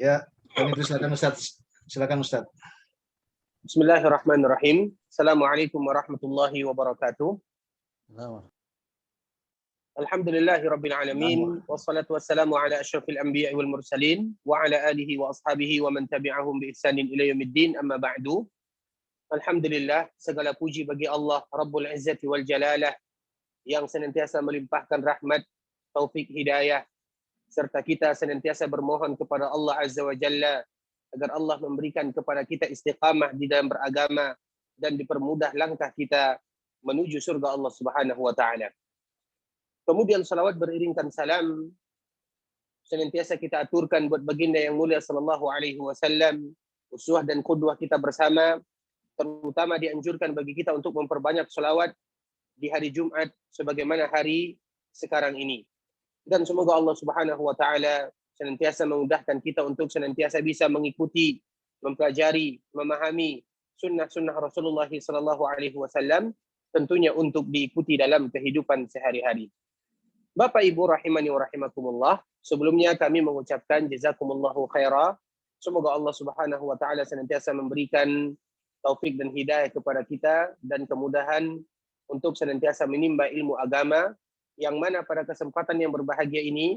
Ya, ini silakan Ustaz. Silakan Ustaz. Bismillahirrahmanirrahim. Assalamualaikum warahmatullahi wabarakatuh. Alhamdulillahirabbil alamin wassalatu wassalamu ala asyrafil anbiya'i wal mursalin wa ala alihi wa ashabihi wa man tabi'ahum bi ihsanin ila yaumiddin, amma ba'du. Alhamdulillah, segala puji bagi Allah Rabbul Izzati wal Jalalah yang senantiasa melimpahkan rahmat, taufik, hidayah, serta kita senantiasa bermohon kepada Allah Azza wa Jalla agar Allah memberikan kepada kita istiqamah di dalam beragama dan dipermudah langkah kita menuju surga Allah Subhanahu wa taala. Kemudian salawat beriringkan salam senantiasa kita aturkan buat baginda yang mulia sallallahu alaihi wasallam, uswah dan qudwah kita bersama. Terutama dianjurkan bagi kita untuk memperbanyak salawat di hari Jumat sebagaimana hari sekarang ini. Dan semoga Allah Subhanahu wa taala senantiasa memudahkan kita untuk senantiasa bisa mengikuti, mempelajari, memahami sunnah-sunnah Rasulullah sallallahu alaihi wasallam, tentunya untuk diikuti dalam kehidupan sehari-hari. Bapak Ibu rahimani wa rahimakumullah, sebelumnya kami mengucapkan jazakumullahu khaira. Semoga Allah Subhanahu wa taala senantiasa memberikan taufik dan hidayah kepada kita dan kemudahan untuk senantiasa menimba ilmu agama, yang mana pada kesempatan yang berbahagia ini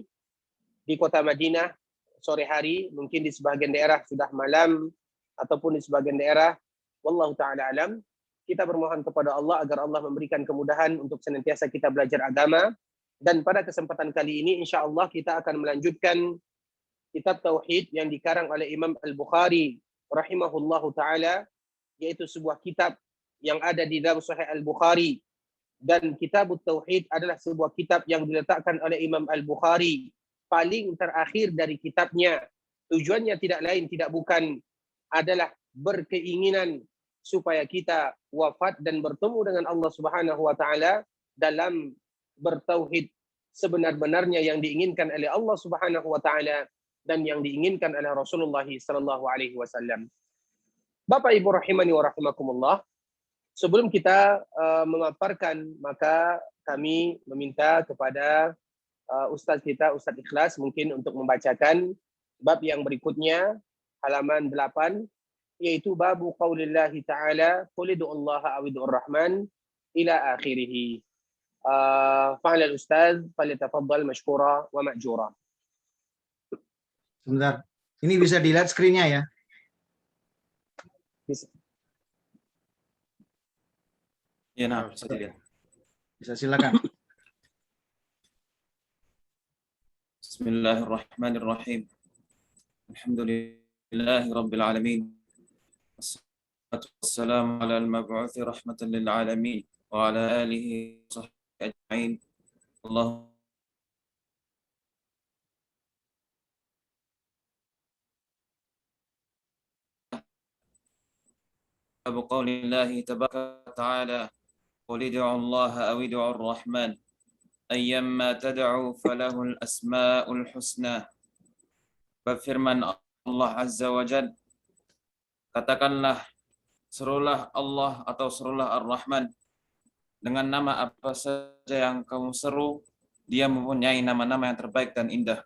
di kota Madinah sore hari, mungkin di sebagian daerah sudah malam ataupun di sebagian daerah wallahu taala alam, kita bermohon kepada Allah agar Allah memberikan kemudahan untuk senantiasa kita belajar agama. Dan pada kesempatan kali ini insyaallah kita akan melanjutkan kitab tauhid yang dikarang oleh Imam Al-Bukhari rahimahullahu taala, yaitu sebuah kitab yang ada di dalam Sahih Al-Bukhari. Dan kitab tauhid adalah sebuah kitab yang diletakkan oleh Imam Al-Bukhari paling terakhir dari kitabnya. Tujuannya tidak lain tidak bukan adalah berkeinginan supaya kita wafat dan bertemu dengan Allah Subhanahu wa taala dalam bertauhid sebenar-benarnya yang diinginkan oleh Allah Subhanahu wa taala dan yang diinginkan oleh Rasulullah sallallahu alaihi wasallam. Bapak Ibu rahimani wa rahimakumullah, sebelum kita memaparkan, maka kami meminta kepada Ustaz kita, Ustaz Ikhlas, mungkin untuk membacakan bab yang berikutnya, halaman 8, yaitu babu qaulillahi ta'ala, qul ud'ullaha aw ud'ur rahman ila akhirih. Fa'alal Ustaz falyatafaddal mashkura wa ma'jura. Sebentar. Ini bisa dilihat screen-nya ya? Bisa. Ya, nah, bisa dilihat. Bisa, silakan. Bismillahirrahmanirrahim. Alhamdulillahi rabbil alamin. Wassalatu wassalamu ala al-mab'uthi rahmatan lil alamin wa ala alihi wa sahbihi ajma'in. Allah بقول الله تبارك وتعالى قل ادعوا الله أو ادعوا الرحمن أيما تدعوا فله الأسماء الحسنى. Berfirman Allah Azza wa Jalla, katakanlah, serulah Allah atau serulah Ar-Rahman, dengan nama apa saja yang kamu seru, dia mempunyai nama-nama yang terbaik dan indah.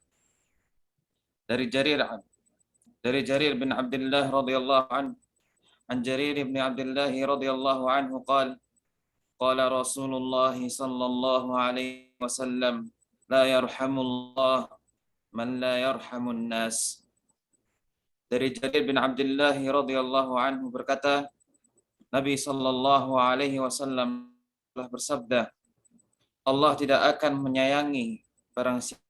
Dari Jarir bin Abdullah radhiyallahu anhu, عن جرير بن عبد الله رضي الله عنه قال قال رسول الله صلى الله عليه وسلم لا يرحم الله من لا يرحم الناس. Dari Jarir bin Abdullah radhiyallahu anhu berkata, Nabi sallallahu alaihi wasallam telah bersabda, Allah tidak akan menyayangi barang siapa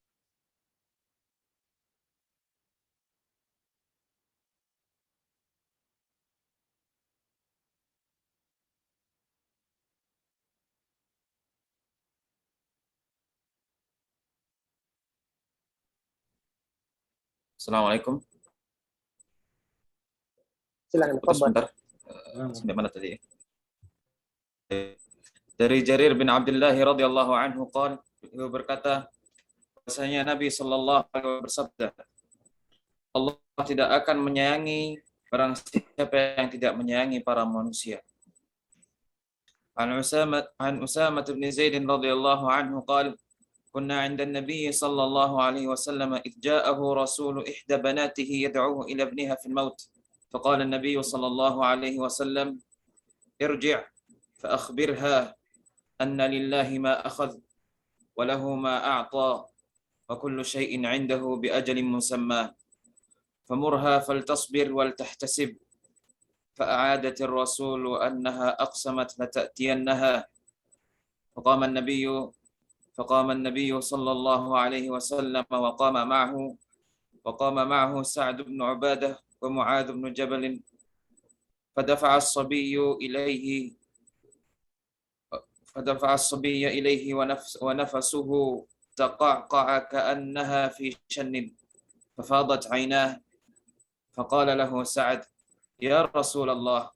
Assalamualaikum. Silakan. Sebentar. Sampai mana tadi? Dari Jarir bin Abdullah radhiyallahu anhu qala, beliau berkata, bahwasanya Nabi sallallahu alaihi wasallam bersabda, Allah tidak akan menyayangi barang siapa yang tidak menyayangi para manusia. An Usamah bin Zaid radhiyallahu anhu qala, كنا عند النبي صلى الله عليه وسلم إذ جاءه رسول إحدى بناته يدعوه إلى ابنها في الموت فقال النبي صلى الله عليه وسلم ارجع فأخبرها أن لله ما أخذ وله ما أعطى وكل شيء عنده بأجل مسمى فمرها فلتصبر ولتحتسب فأعادت الرسول أنها أقسمت لتأتينها فقام النبي صلى الله عليه وسلم وقام معه سعد بن عبادة ومعاذ بن جبل فدفع الصبي إليه ونفسه تقعقع كأنها في شن ففاضت عيناه فقال له سعد يا رسول الله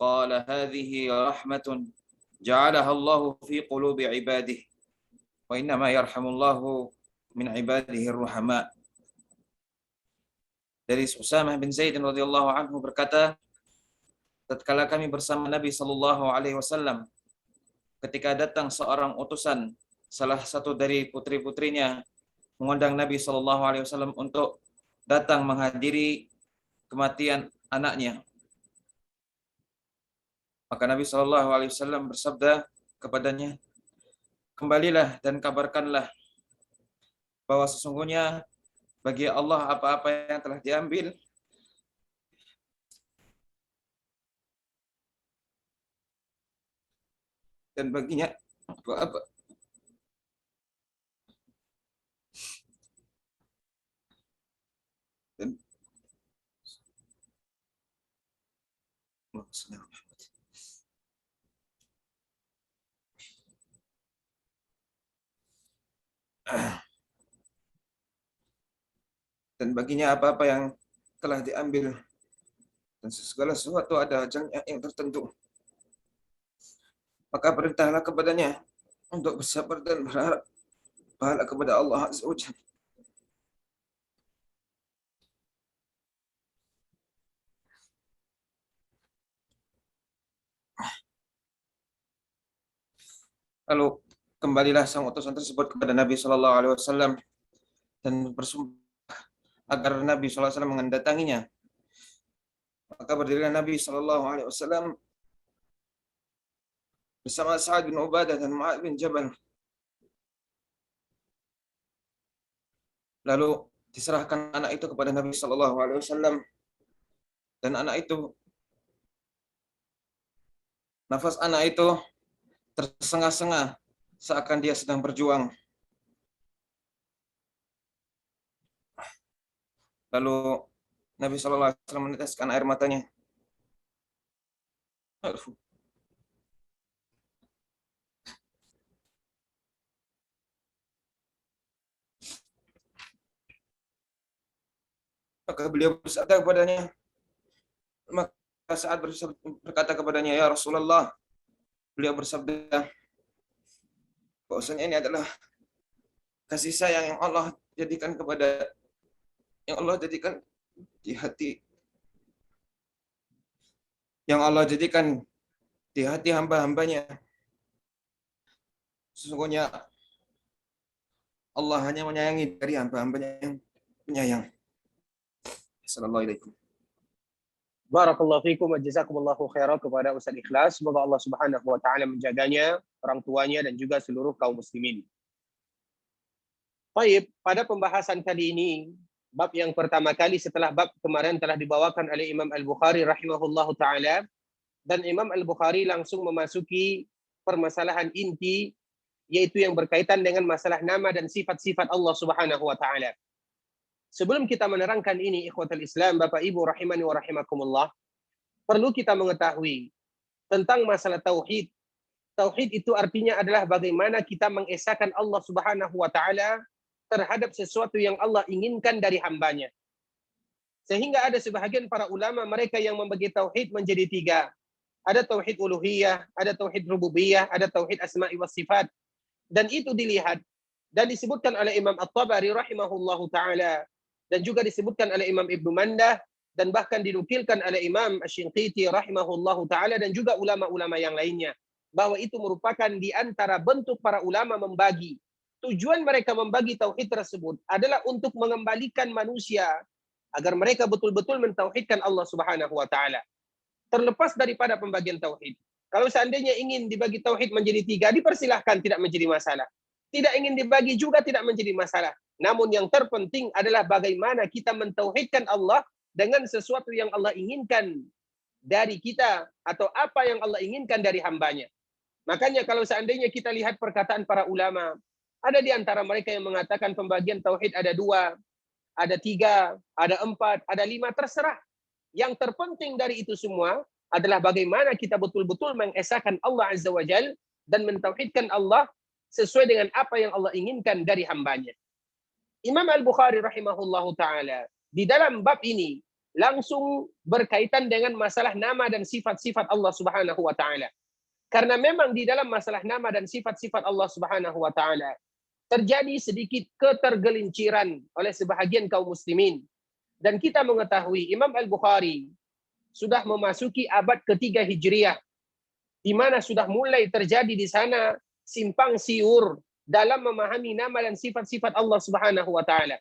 قال هذه رحمة جعلها الله في قلوب عباده وإنما يرحم الله من عباده الرحماء. Dari Usamah bin Zaid radhiyallahu anhu berkata, tatkala kami bersama Nabi sallallahu alaihi wasallam ketika datang seorang utusan salah satu dari putri-putrinya mengundang Nabi sallallahu alaihi wasallam untuk datang menghadiri kematian anaknya. Maka Nabi sallallahu alaihi wasallam bersabda kepadanya, kembalilah dan kabarkanlah bahwa sesungguhnya bagi Allah apa-apa yang telah diambil dan baginya apa-apa dan baginya apa-apa yang telah diambil dan segala sesuatu ada ajalnya yang tertentu. Maka perintahlah kepadanya untuk bersabar dan berharap pahala kepada Allah Azza wa Jalla. Lalu kembalilah sang utusan tersebut kepada Nabi Shallallahu Alaihi Wasallam dan bersumpah agar Nabi Shallallahu Alaihi Wasallam mendatanginya. Maka berdirilah Nabi Shallallahu Alaihi Wasallam bersama Sa'ad bin Ubadah dan Mu'adz bin Jabal. Lalu diserahkan anak itu kepada Nabi Shallallahu Alaihi Wasallam dan nafas anak itu tersengah-sengah seakan dia sedang berjuang. Lalu Nabi Shallallahu Alaihi Wasallam meneteskan air matanya. Maka beliau bersabda kepadanya, maka saat berkata kepadanya, ya Rasulullah, beliau bersabda, bahwasanya ini adalah kasih sayang yang Allah jadikan di hati, yang Allah jadikan di hati hamba-hambanya. Sesungguhnya Allah hanya menyayangi dari hamba-hambanya yang penyayang. Assalamualaikum. Barakallahu fikum wa jazakumullahu khairan kepada Ustaz Ikhlas. Semoga Allah Subhanahu wa taala menjaganya, orang tuanya dan juga seluruh kaum muslimin. Baik, pada pembahasan kali ini, bab yang pertama kali setelah bab kemarin telah dibawakan oleh Imam Al-Bukhari rahimahullahu taala, dan Imam Al-Bukhari langsung memasuki permasalahan inti, yaitu yang berkaitan dengan masalah nama dan sifat-sifat Allah Subhanahu wa taala. Sebelum kita menerangkan ini, ikhwatul Islam, Bapak Ibu rahimani wa rahimakumullah, perlu kita mengetahui tentang masalah tauhid. Tauhid itu artinya adalah bagaimana kita mengesahkan Allah Subhanahu wa taala terhadap sesuatu yang Allah inginkan dari hambanya. Sehingga ada sebahagian para ulama mereka yang membagi tauhid menjadi tiga. Ada tauhid uluhiyah, ada tauhid rububiyah, ada tauhid asma'i was sifat. Dan itu dilihat dan disebutkan oleh Imam At-Tabari rahimahullahu taala, dan juga disebutkan oleh Imam Ibnu Mandah, dan bahkan dinukilkan oleh Imam Asy-Shinqiti rahimahullahu taala dan juga ulama-ulama yang lainnya, bahwa itu merupakan di antara bentuk para ulama membagi tujuan mereka membagi tauhid tersebut adalah untuk mengembalikan manusia agar mereka betul-betul mentauhidkan Allah Subhanahu wa taala. Terlepas daripada pembagian tauhid. Kalau seandainya ingin dibagi tauhid menjadi 3, dipersilahkan, tidak menjadi masalah. Tidak ingin dibagi juga tidak menjadi masalah. Namun yang terpenting adalah bagaimana kita mentauhidkan Allah dengan sesuatu yang Allah inginkan dari kita atau apa yang Allah inginkan dari hambanya. Makanya kalau seandainya kita lihat perkataan para ulama, ada di antara mereka yang mengatakan pembagian tauhid ada 2, ada 3, ada 4, ada 5, terserah. Yang terpenting dari itu semua adalah bagaimana kita betul-betul mengesahkan Allah Azza wa Jal dan mentauhidkan Allah sesuai dengan apa yang Allah inginkan dari hambanya. Imam Al-Bukhari rahimahullahu ta'ala di dalam bab ini langsung berkaitan dengan masalah nama dan sifat-sifat Allah Subhanahu wa ta'ala. Karena memang di dalam masalah nama dan sifat-sifat Allah Subhanahu wa ta'ala terjadi sedikit ketergelinciran oleh sebahagian kaum muslimin. Dan kita mengetahui Imam Al-Bukhari sudah memasuki abad ketiga Hijriah, di mana sudah mulai terjadi di sana simpang siur dalam memahami nama dan sifat-sifat Allah Subhanahu wa taala.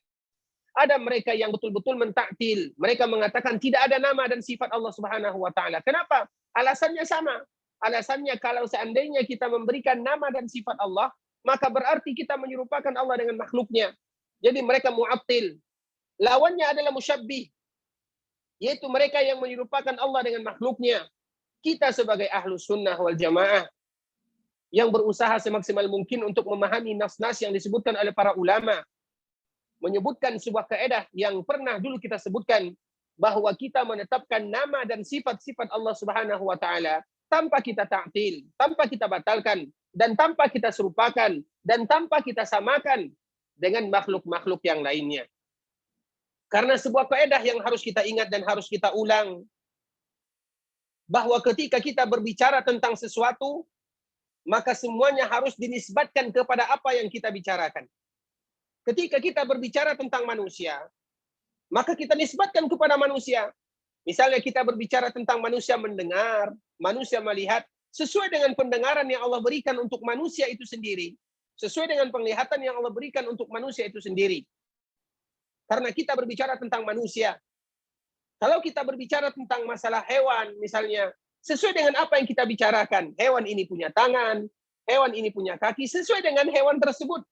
Ada mereka yang betul-betul mentaktil, mereka mengatakan tidak ada nama dan sifat Allah Subhanahu wa taala. Kenapa? Alasannya sama. Alasannya kalau seandainya kita memberikan nama dan sifat Allah, maka berarti kita menyerupakan Allah dengan makhluknya. Jadi mereka mu'attil. Lawannya adalah musyabbih, yaitu mereka yang menyerupakan Allah dengan makhluknya. Kita sebagai ahlus sunnah wal jamaah yang berusaha semaksimal mungkin untuk memahami nas-nas yang disebutkan oleh para ulama, menyebutkan sebuah kaidah yang pernah dulu kita sebutkan, bahwa kita menetapkan nama dan sifat-sifat Allah Subhanahu wa taala tanpa kita ta'til, tanpa kita batalkan, dan tanpa kita serupakan, dan tanpa kita samakan dengan makhluk-makhluk yang lainnya. Karena sebuah kaidah yang harus kita ingat dan harus kita ulang, bahwa ketika kita berbicara tentang sesuatu, maka semuanya harus dinisbatkan kepada apa yang kita bicarakan. Ketika kita berbicara tentang manusia, maka kita nisbatkan kepada manusia. Misalnya kita berbicara tentang manusia mendengar, manusia melihat, sesuai dengan pendengaran yang Allah berikan untuk manusia itu sendiri, sesuai dengan penglihatan yang Allah berikan untuk manusia itu sendiri. Karena kita berbicara tentang manusia. Kalau kita berbicara tentang masalah hewan, misalnya, sesuai dengan apa yang kita bicarakan. Hewan ini punya tangan, hewan ini punya kaki, sesuai dengan hewan tersebut.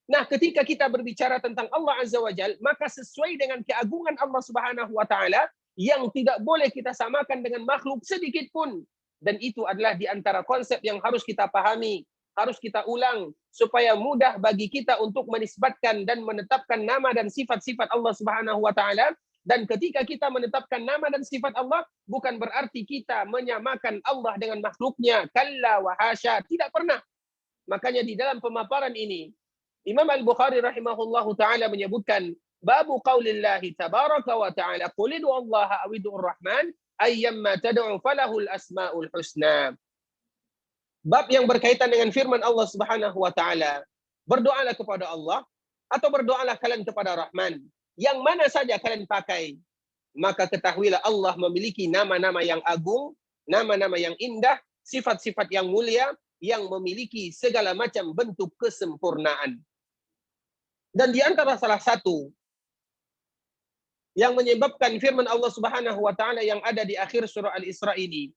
Nah, ketika kita berbicara tentang Allah Azza wa Jal, maka sesuai dengan keagungan Allah Subhanahu wa taala yang tidak boleh kita samakan dengan makhluk sedikit pun. Dan itu adalah di antara konsep yang harus kita pahami, harus kita ulang supaya mudah bagi kita untuk menisbatkan dan menetapkan nama dan sifat-sifat Allah Subhanahu wa taala. Dan ketika kita menetapkan nama dan sifat Allah, bukan berarti kita menyamakan Allah dengan makhluknya. Kalla wa hasya, tidak pernah. Makanya di dalam pemaparan ini, Imam Al-Bukhari rahimahullahu ta'ala menyebutkan, babu qaulillahi tabaraka wa ta'ala, qulidu Allah awidu'ur rahman, ayyamma tad'u falahul asma'ul husna. Bab yang berkaitan dengan firman Allah Subhanahu wa ta'ala, berdoalah kepada Allah, atau berdoalah kalian kepada Rahman. Yang mana saja kalian pakai, maka ketahuilah Allah memiliki nama-nama yang agung, nama-nama yang indah, sifat-sifat yang mulia, yang memiliki segala macam bentuk kesempurnaan. Dan di antara salah satu yang menyebabkan firman Allah Subhanahu wa taala yang ada di akhir surah Al-Isra ini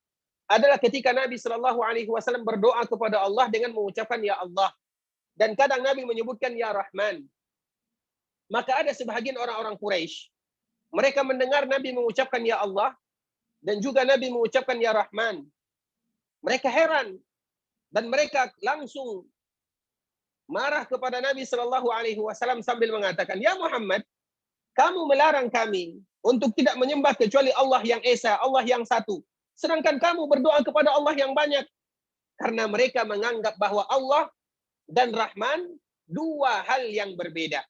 adalah ketika Nabi Shallallahu alaihi wasallam berdoa kepada Allah dengan mengucapkan ya Allah. Dan kadang Nabi menyebutkan ya Rahman. Maka ada sebahagian orang-orang Quraisy, mereka mendengar Nabi mengucapkan ya Allah dan juga Nabi mengucapkan ya Rahman. Mereka heran dan mereka langsung marah kepada Nabi Shallallahu alaihi wasallam sambil mengatakan, "Ya Muhammad, kamu melarang kami untuk tidak menyembah kecuali Allah yang Esa, Allah yang satu. Sedangkan kamu berdoa kepada Allah yang banyak." Karena mereka menganggap bahwa Allah dan Rahman dua hal yang berbeda.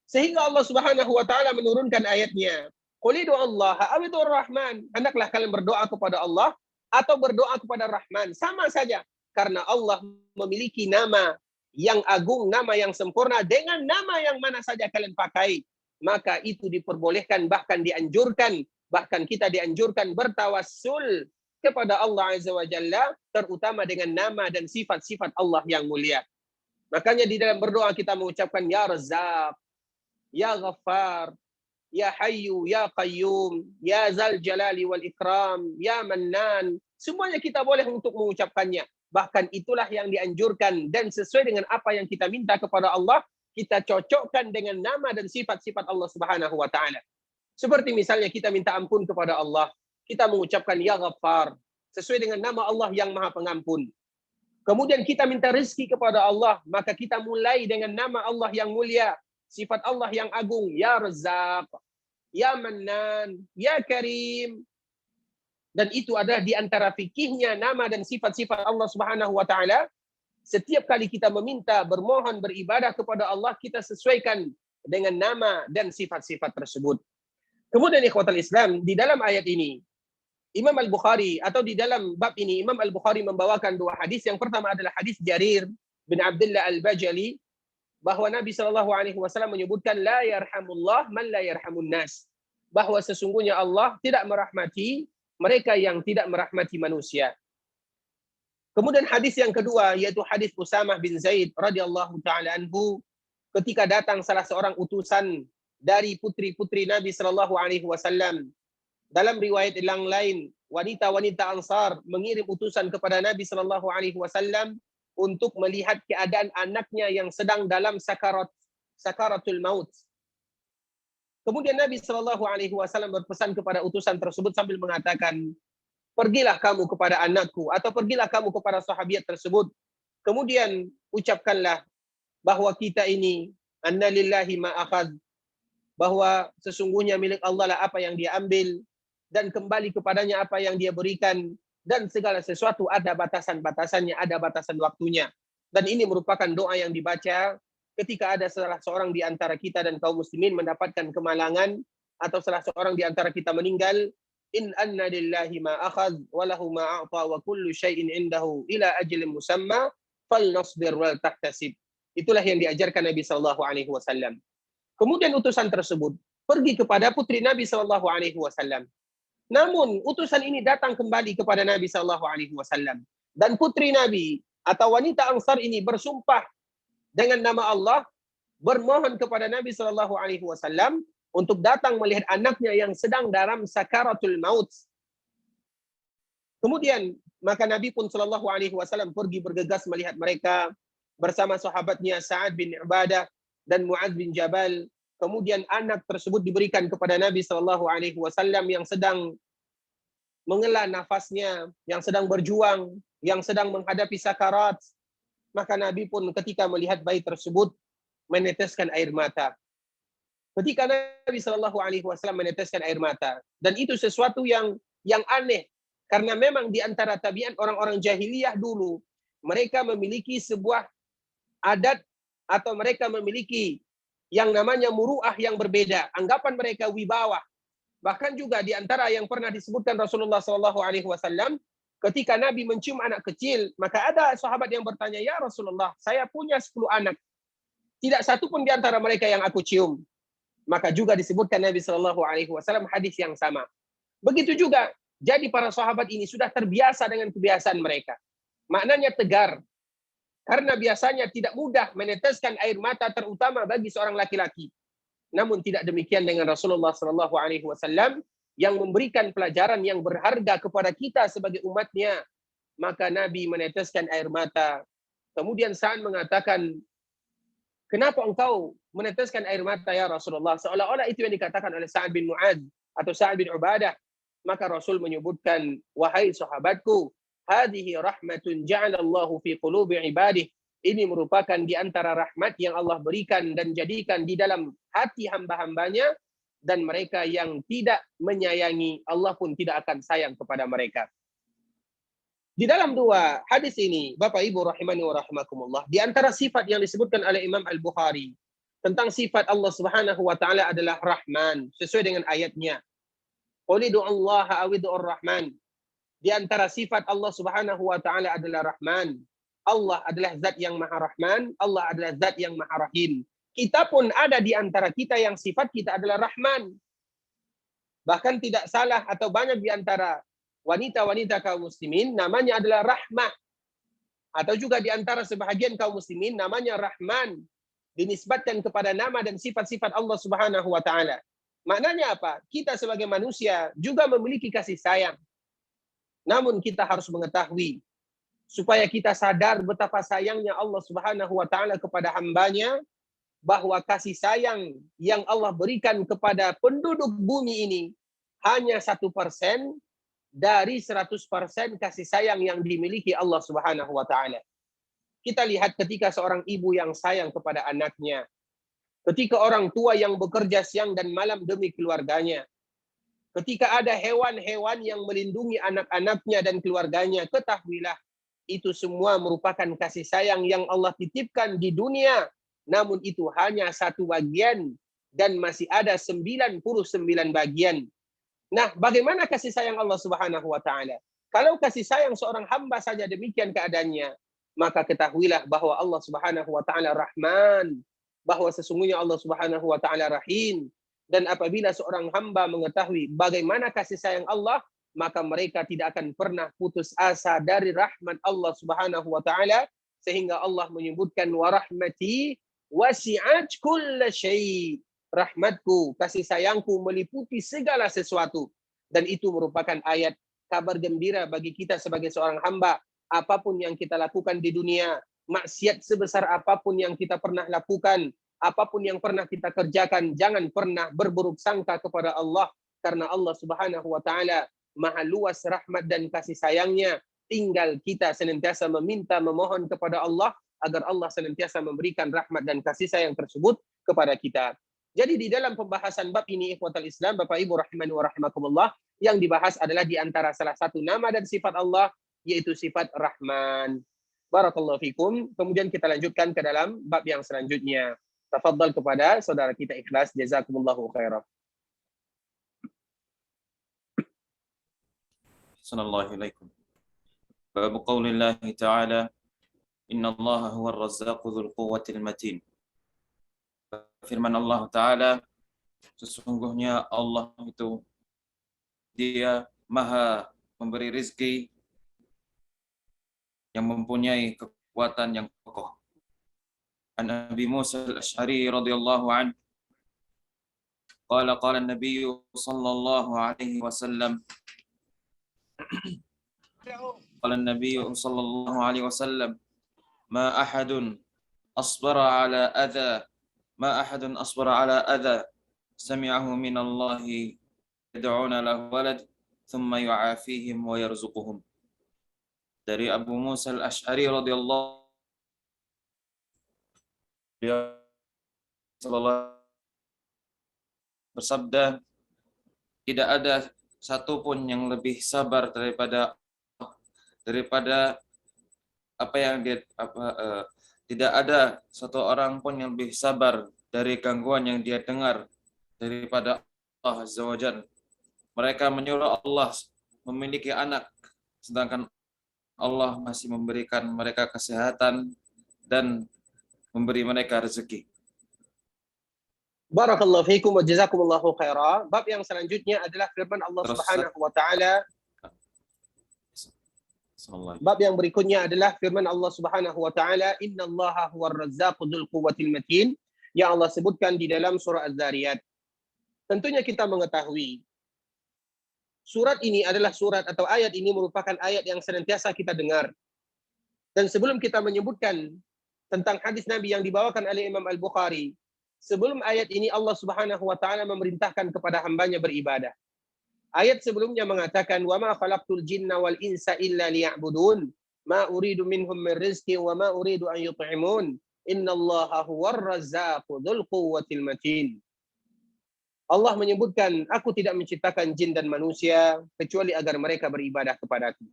Sehingga Allah Subhanahu wa taala menurunkan ayatnya, "Qulidu Allah awidur Rahman." Hendaklah kalian berdoa kepada Allah atau berdoa kepada Rahman, sama saja. Karena Allah memiliki nama yang agung, nama yang sempurna, dengan nama yang mana saja kalian pakai, maka itu diperbolehkan, bahkan dianjurkan, bahkan kita dianjurkan bertawassul kepada Allah Azza wa Jalla, terutama dengan nama dan sifat-sifat Allah yang mulia. Makanya di dalam berdoa kita mengucapkan Ya Razzaq, Ya Ghaffar, Ya Hayyu, Ya Qayyum, Ya Zal Jalali wal Ikram, Ya Mannan. Semuanya kita boleh untuk mengucapkannya. Bahkan itulah yang dianjurkan dan sesuai dengan apa yang kita minta kepada Allah, kita cocokkan dengan nama dan sifat-sifat Allah Subhanahu wa taala. Seperti misalnya kita minta ampun kepada Allah, kita mengucapkan Ya Ghaffar, sesuai dengan nama Allah yang Maha Pengampun. Kemudian kita minta rezeki kepada Allah, maka kita mulai dengan nama Allah yang mulia, sifat Allah yang agung, Ya Razzaq, Ya Mannan, Ya Karim. Dan itu adalah di antara fikihnya nama dan sifat-sifat Allah Subhanahu wa taala. Setiap kali kita meminta, bermohon, beribadah kepada Allah, kita sesuaikan dengan nama dan sifat-sifat tersebut. Kemudian ikhwatal Islam, di dalam ayat ini Imam Al-Bukhari atau di dalam bab ini Imam Al-Bukhari membawakan dua hadis. Yang pertama adalah hadis Jarir bin Abdullah Al-Bajali, bahwa Nabi SAW menyebutkan la yarhamullah man la yarhamun nas, bahwa sesungguhnya Allah tidak merahmati mereka yang tidak merahmati manusia. Kemudian hadis yang kedua yaitu hadis Usamah bin Zaid radhiyallahu taala anhu, ketika datang salah seorang utusan dari putri-putri Nabi SAW. Dalam riwayat yang lain, wanita-wanita Ansar mengirim utusan kepada Nabi SAW untuk melihat keadaan anaknya yang sedang dalam sakaratul maut. Kemudian Nabi SAW berpesan kepada utusan tersebut sambil mengatakan, pergilah kamu kepada anakku atau pergilah kamu kepada sahabiat tersebut. Kemudian ucapkanlah bahwa kita ini anna lillahi ma akhadh, bahwa sesungguhnya milik Allah lah apa yang dia ambil, dan kembali kepadanya apa yang dia berikan, dan segala sesuatu ada batasan-batasannya, ada batasan waktunya. Dan ini merupakan doa yang dibaca ketika ada salah seorang di antara kita dan kaum muslimin mendapatkan kemalangan, atau salah seorang di antara kita meninggal. In anna lillahi ma akhadh wa lahu ma a'ta wa kullu syai'in indahu ila ajalin musamma falnasbir wal tahtasib. Itulah yang diajarkan Nabi sallallahu alaihi wasallam. Kemudian utusan tersebut pergi kepada putri Nabi sallallahu alaihi wasallam. Namun utusan ini datang kembali kepada Nabi SAW. Dan putri Nabi atau wanita Ansar ini bersumpah dengan nama Allah, bermohon kepada Nabi SAW untuk datang melihat anaknya yang sedang dalam sakaratul maut. Kemudian maka Nabi pun SAW pergi bergegas melihat mereka bersama sahabatnya Sa'ad bin Ubadah dan Mu'adz bin Jabal. Kemudian anak tersebut diberikan kepada Nabi SAW yang sedang menghela nafasnya, yang sedang berjuang, yang sedang menghadapi sakarat. Maka Nabi pun ketika melihat bayi tersebut meneteskan air mata. Ketika Nabi SAW meneteskan air mata, dan itu sesuatu yang aneh, karena memang di antara tabiat orang-orang jahiliyah dulu, mereka memiliki sebuah adat atau mereka memiliki yang namanya muru'ah yang berbeda. Anggapan mereka wibawa. Bahkan juga di antara yang pernah disebutkan Rasulullah SAW, ketika Nabi mencium anak kecil, maka ada sahabat yang bertanya, ya Rasulullah, saya punya 10 anak. Tidak satu pun di antara mereka yang aku cium. Maka juga disebutkan Nabi SAW hadis yang sama. Begitu juga, jadi para sahabat ini sudah terbiasa dengan kebiasaan mereka. Maknanya tegar. Karena biasanya tidak mudah meneteskan air mata, terutama bagi seorang laki-laki. Namun tidak demikian dengan Rasulullah SAW yang memberikan pelajaran yang berharga kepada kita sebagai umatnya. Maka Nabi meneteskan air mata. Kemudian Sa'ad mengatakan, kenapa engkau meneteskan air mata ya Rasulullah? Seolah-olah itu yang dikatakan oleh Sa'ad bin Mu'adz atau Sa'ad bin Ubadah. Maka Rasul menyebutkan, wahai sahabatku, hadhihi rahmatun ja'alallahu fi qulubi ibadih. Ini merupakan di antara rahmat yang Allah berikan dan jadikan di dalam hati hamba-hambanya, dan mereka yang tidak menyayangi Allah pun tidak akan sayang kepada mereka. Di dalam dua hadis ini, Bapak Ibu rahimani wa rahimakumullah, di antara sifat yang disebutkan oleh Imam Al-Bukhari tentang sifat Allah Subhanahu wa taala adalah Rahman, sesuai dengan ayatnya. Qul ud'ullaha aw ud'ur Rahman. Di antara sifat Allah Subhanahu wa taala adalah Rahman. Allah adalah zat yang maha Rahman, Allah adalah zat yang maha Rahim. Kita pun ada di antara kita yang sifat kita adalah Rahman. Bahkan tidak salah atau banyak di antara wanita-wanita kaum muslimin namanya adalah rahmah. Atau juga di antara sebahagian kaum muslimin namanya Rahman. Dinisbatkan kepada nama dan sifat-sifat Allah Subhanahu wa taala. Maknanya apa? Kita sebagai manusia juga memiliki kasih sayang. Namun kita harus mengetahui supaya kita sadar betapa sayangnya Allah Subhanahu wa taala kepada hambanya, bahwa kasih sayang yang Allah berikan kepada penduduk bumi ini hanya 1% dari 100% kasih sayang yang dimiliki Allah Subhanahu wa taala. Kita lihat ketika seorang ibu yang sayang kepada anaknya, ketika orang tua yang bekerja siang dan malam demi keluarganya, ketika ada hewan-hewan yang melindungi anak-anaknya dan keluarganya, ketahuilah itu semua merupakan kasih sayang yang Allah titipkan di dunia. Namun itu hanya satu bagian dan masih ada 99 bagian. Nah, bagaimana kasih sayang Allah Subhanahu wa taala? Kalau kasih sayang seorang hamba saja demikian keadaannya, maka ketahuilah bahwa Allah Subhanahu wa taala Rahman, bahwa sesungguhnya Allah Subhanahu wa taala Rahim. Dan apabila seorang hamba mengetahui bagaimana kasih sayang Allah, maka mereka tidak akan pernah putus asa dari rahmat Allah Subhanahu wa taala, sehingga Allah menyebutkan wa rahmati wasi'at kulla syai'. Rahmatku, kasih sayangku meliputi segala sesuatu. Dan itu merupakan ayat kabar gembira bagi kita sebagai seorang hamba. Apapun yang kita lakukan di dunia, maksiat sebesar apapun yang kita pernah lakukan, apapun yang pernah kita kerjakan, jangan pernah berburuk sangka kepada Allah. Karena Allah Subhanahu wa ta'ala maha luas rahmat dan kasih sayangnya. Tinggal kita senantiasa meminta, memohon kepada Allah agar Allah senantiasa memberikan rahmat dan kasih sayang tersebut kepada kita. Jadi di dalam pembahasan bab ini, ikhwatal Islam, Bapak Ibu rahimani wa rahimakumullah, yang dibahas adalah di antara salah satu nama dan sifat Allah, yaitu sifat Rahman. Barakallahu fikum. Kemudian kita lanjutkan ke dalam bab yang selanjutnya. Tafadhal kepada saudara kita Ikhlas, jazakumullahu khairan. Assalamualaikum alaikum. Bab qaulillahi ta'ala, inna allaha huwa ar-razzaqu dzul quwwatil matin. Firman Allah Ta'ala, sesungguhnya Allah itu Dia maha memberi rizki yang mempunyai kekuatan yang kokoh. An Abi Musa al-Ash'ari radhiyallahu anhu qala an-nabiy sallallahu alaihi wasallam qala an-nabiy sallallahu alaihi wasallam ma ahadun asbara ala adha ما أحد أصبر على أذى سمعه من الله يدعون له ولد ثم يعافيهم ويرزقهم. Dari Abu Musa al-Ash'ari radhiyallahu bersabda, tidak ada satupun yang lebih sabar daripada apa yang dia tidak ada satu orang pun yang lebih sabar dari gangguan yang dia dengar daripada Allah Azza wa Jalla. Mereka menyuruh Allah memiliki anak, sedangkan Allah masih memberikan mereka kesehatan dan memberi mereka rezeki. Barakallahu fiikum wa jazakumullahu khairan. Bab yang selanjutnya adalah firman Allah Subhanahu wa taala. Bab yang berikutnya adalah firman Allah Subhanahu wa taala, innallaha huwar razzaqu dzul quwwatil matin, yang Allah sebutkan di dalam surah Az-Zariyat. Tentunya kita mengetahui surat ini adalah surat atau ayat ini merupakan ayat yang senantiasa kita dengar. Dan sebelum kita menyebutkan tentang hadis Nabi yang dibawakan oleh Imam Al-Bukhari, sebelum ayat ini Allah Subhanahu wa taala memerintahkan kepada hambanya beribadah. Ayat sebelumnya mengatakan, wa ma khalaqtul jinna wal insa illa liya'budun ma uridu minhum min rizqin wa ma uridu an yut'imun innallaha huwar razzaqu dzul quwwatil matin. Allah menyebutkan, aku tidak menciptakan jin dan manusia kecuali agar mereka beribadah kepadaku.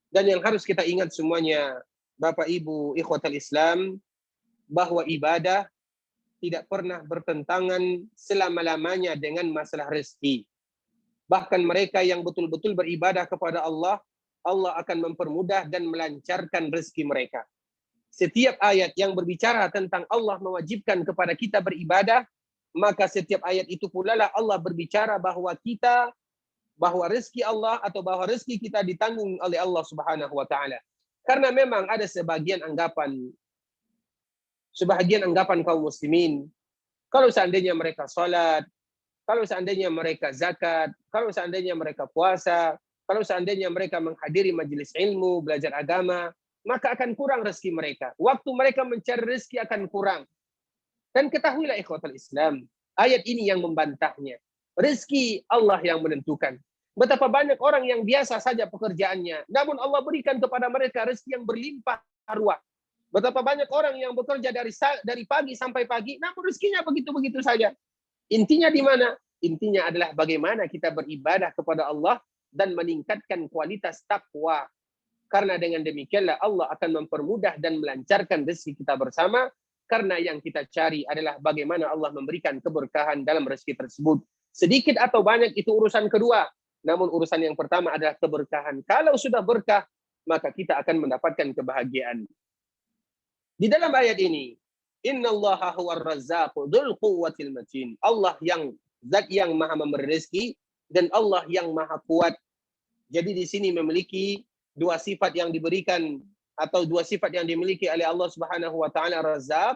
Dan yang harus kita ingat semuanya, Bapak Ibu ikhwatal Islam, bahwa ibadah tidak pernah bertentangan selama-lamanya dengan masalah rezeki. Bahkan mereka yang betul-betul beribadah kepada Allah, Allah akan mempermudah dan melancarkan rezeki mereka. Setiap ayat yang berbicara tentang Allah mewajibkan kepada kita beribadah, maka setiap ayat itu pula lah Allah berbicara bahwa kita bahwa rezeki Allah atau bahwa rezeki kita ditanggung oleh Allah Subhanahu wa taala. Karena memang ada sebagian anggapan kaum muslimin, kalau seandainya mereka salat, kalau seandainya mereka zakat, kalau seandainya mereka puasa, kalau seandainya mereka menghadiri majelis ilmu, belajar agama, maka akan kurang rezeki mereka. Waktu mereka mencari rezeki akan kurang. Dan ketahuilah ikhwatul Islam, ayat ini yang membantahnya. Rezeki Allah yang menentukan. Betapa banyak orang yang biasa saja pekerjaannya, namun Allah berikan kepada mereka rezeki yang berlimpah ruah. Betapa banyak orang yang bekerja dari pagi sampai pagi, namun rezekinya begitu-begitu saja. Intinya di mana? Intinya adalah bagaimana kita beribadah kepada Allah dan meningkatkan kualitas takwa. Karena dengan demikianlah Allah akan mempermudah dan melancarkan rezeki kita bersama. Karena yang kita cari adalah bagaimana Allah memberikan keberkahan dalam rezeki tersebut. Sedikit atau banyak itu urusan kedua. Namun urusan yang pertama adalah keberkahan. Kalau sudah berkah, maka kita akan mendapatkan kebahagiaan. Di dalam ayat ini, innallaha huwar razzaqu dzul quwwatil matin. Allah yang zat yang maha memberi rezeki dan Allah yang maha kuat. Jadi di sini memiliki dua sifat yang diberikan atau dua sifat yang dimiliki oleh Allah Subhanahu wa taala, Razzaq,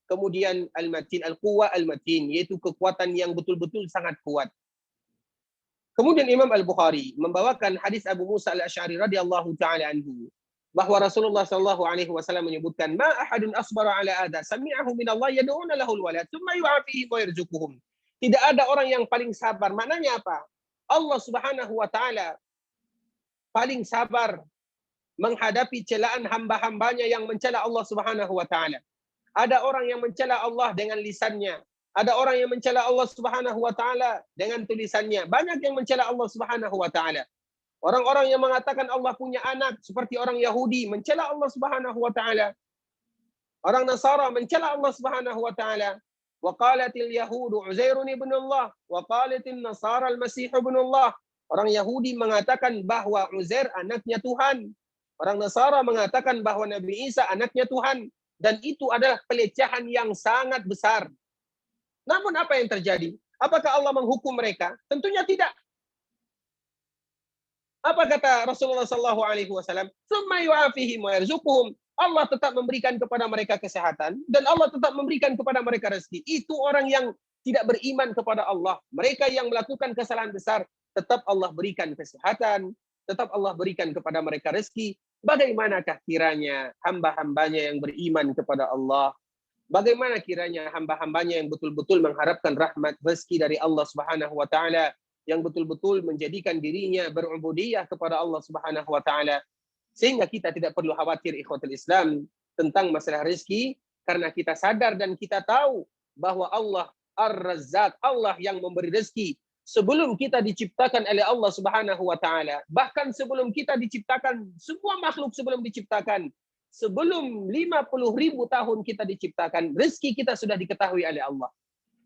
kemudian Al-Matin, Al-Quwa Al-Matin, yaitu kekuatan yang betul-betul sangat kuat. Kemudian Imam Al-Bukhari membawakan hadis Abu Musa Al-Asy'ari radhiyallahu taala anhu bahwa Rasulullah sallallahu alaihi wasallam menyebutkan, "Ma ahadun asbara ala adza sami'ahu min Allah yad'una lahul walad, tsumma yu'afihi wa yarzuquhum." Tidak ada orang yang paling sabar. Maknanya apa? Allah Subhanahu wa taala paling sabar menghadapi celaan hamba-hambanya yang mencela Allah Subhanahu wa taala. Ada orang yang mencela Allah dengan lisannya. Ada orang yang mencela Allah Subhanahu wa taala dengan tulisannya. Banyak yang mencela Allah Subhanahu wa taala. Orang-orang yang mengatakan Allah punya anak seperti orang Yahudi mencela Allah Subhanahu wa taala. Orang Nasara mencela Allah Subhanahu wa taala. Wa qalatil yahudu Uzairun ibn Allah wa qalatil Nasara al-Masih ibn Allah. Orang Yahudi mengatakan bahwa Uzair anaknya Tuhan. Orang Nasara mengatakan bahwa Nabi Isa anaknya Tuhan. Dan itu adalah pelecehan yang sangat besar. Namun apa yang terjadi? Apakah Allah menghukum mereka? Tentunya tidak. Apa kata Rasulullah SAW? Summa yu'afihim wa yarzuquhum. Allah tetap memberikan kepada mereka kesehatan dan Allah tetap memberikan kepada mereka rezeki. Itu orang yang tidak beriman kepada Allah. Mereka yang melakukan kesalahan besar, tetap Allah berikan kesehatan, tetap Allah berikan kepada mereka rezeki. Bagaimanakah kiranya hamba-hambanya yang beriman kepada Allah? Bagaimana kiranya hamba-hambanya yang betul-betul mengharapkan rahmat rezeki dari Allah Subhanahu wa taala, yang betul-betul menjadikan dirinya berubudiyah kepada Allah Subhanahu wa taala, sehingga kita tidak perlu khawatir ikhwatul Islam tentang masalah rezeki, karena kita sadar dan kita tahu bahwa Allah Ar-Razzaq, Allah yang memberi rezeki sebelum kita diciptakan oleh Allah Subhanahu wa taala. Bahkan sebelum kita diciptakan, semua makhluk sebelum diciptakan, sebelum 50.000 tahun kita diciptakan, rezeki kita sudah diketahui oleh Allah.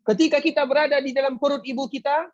Ketika kita berada di dalam perut ibu kita,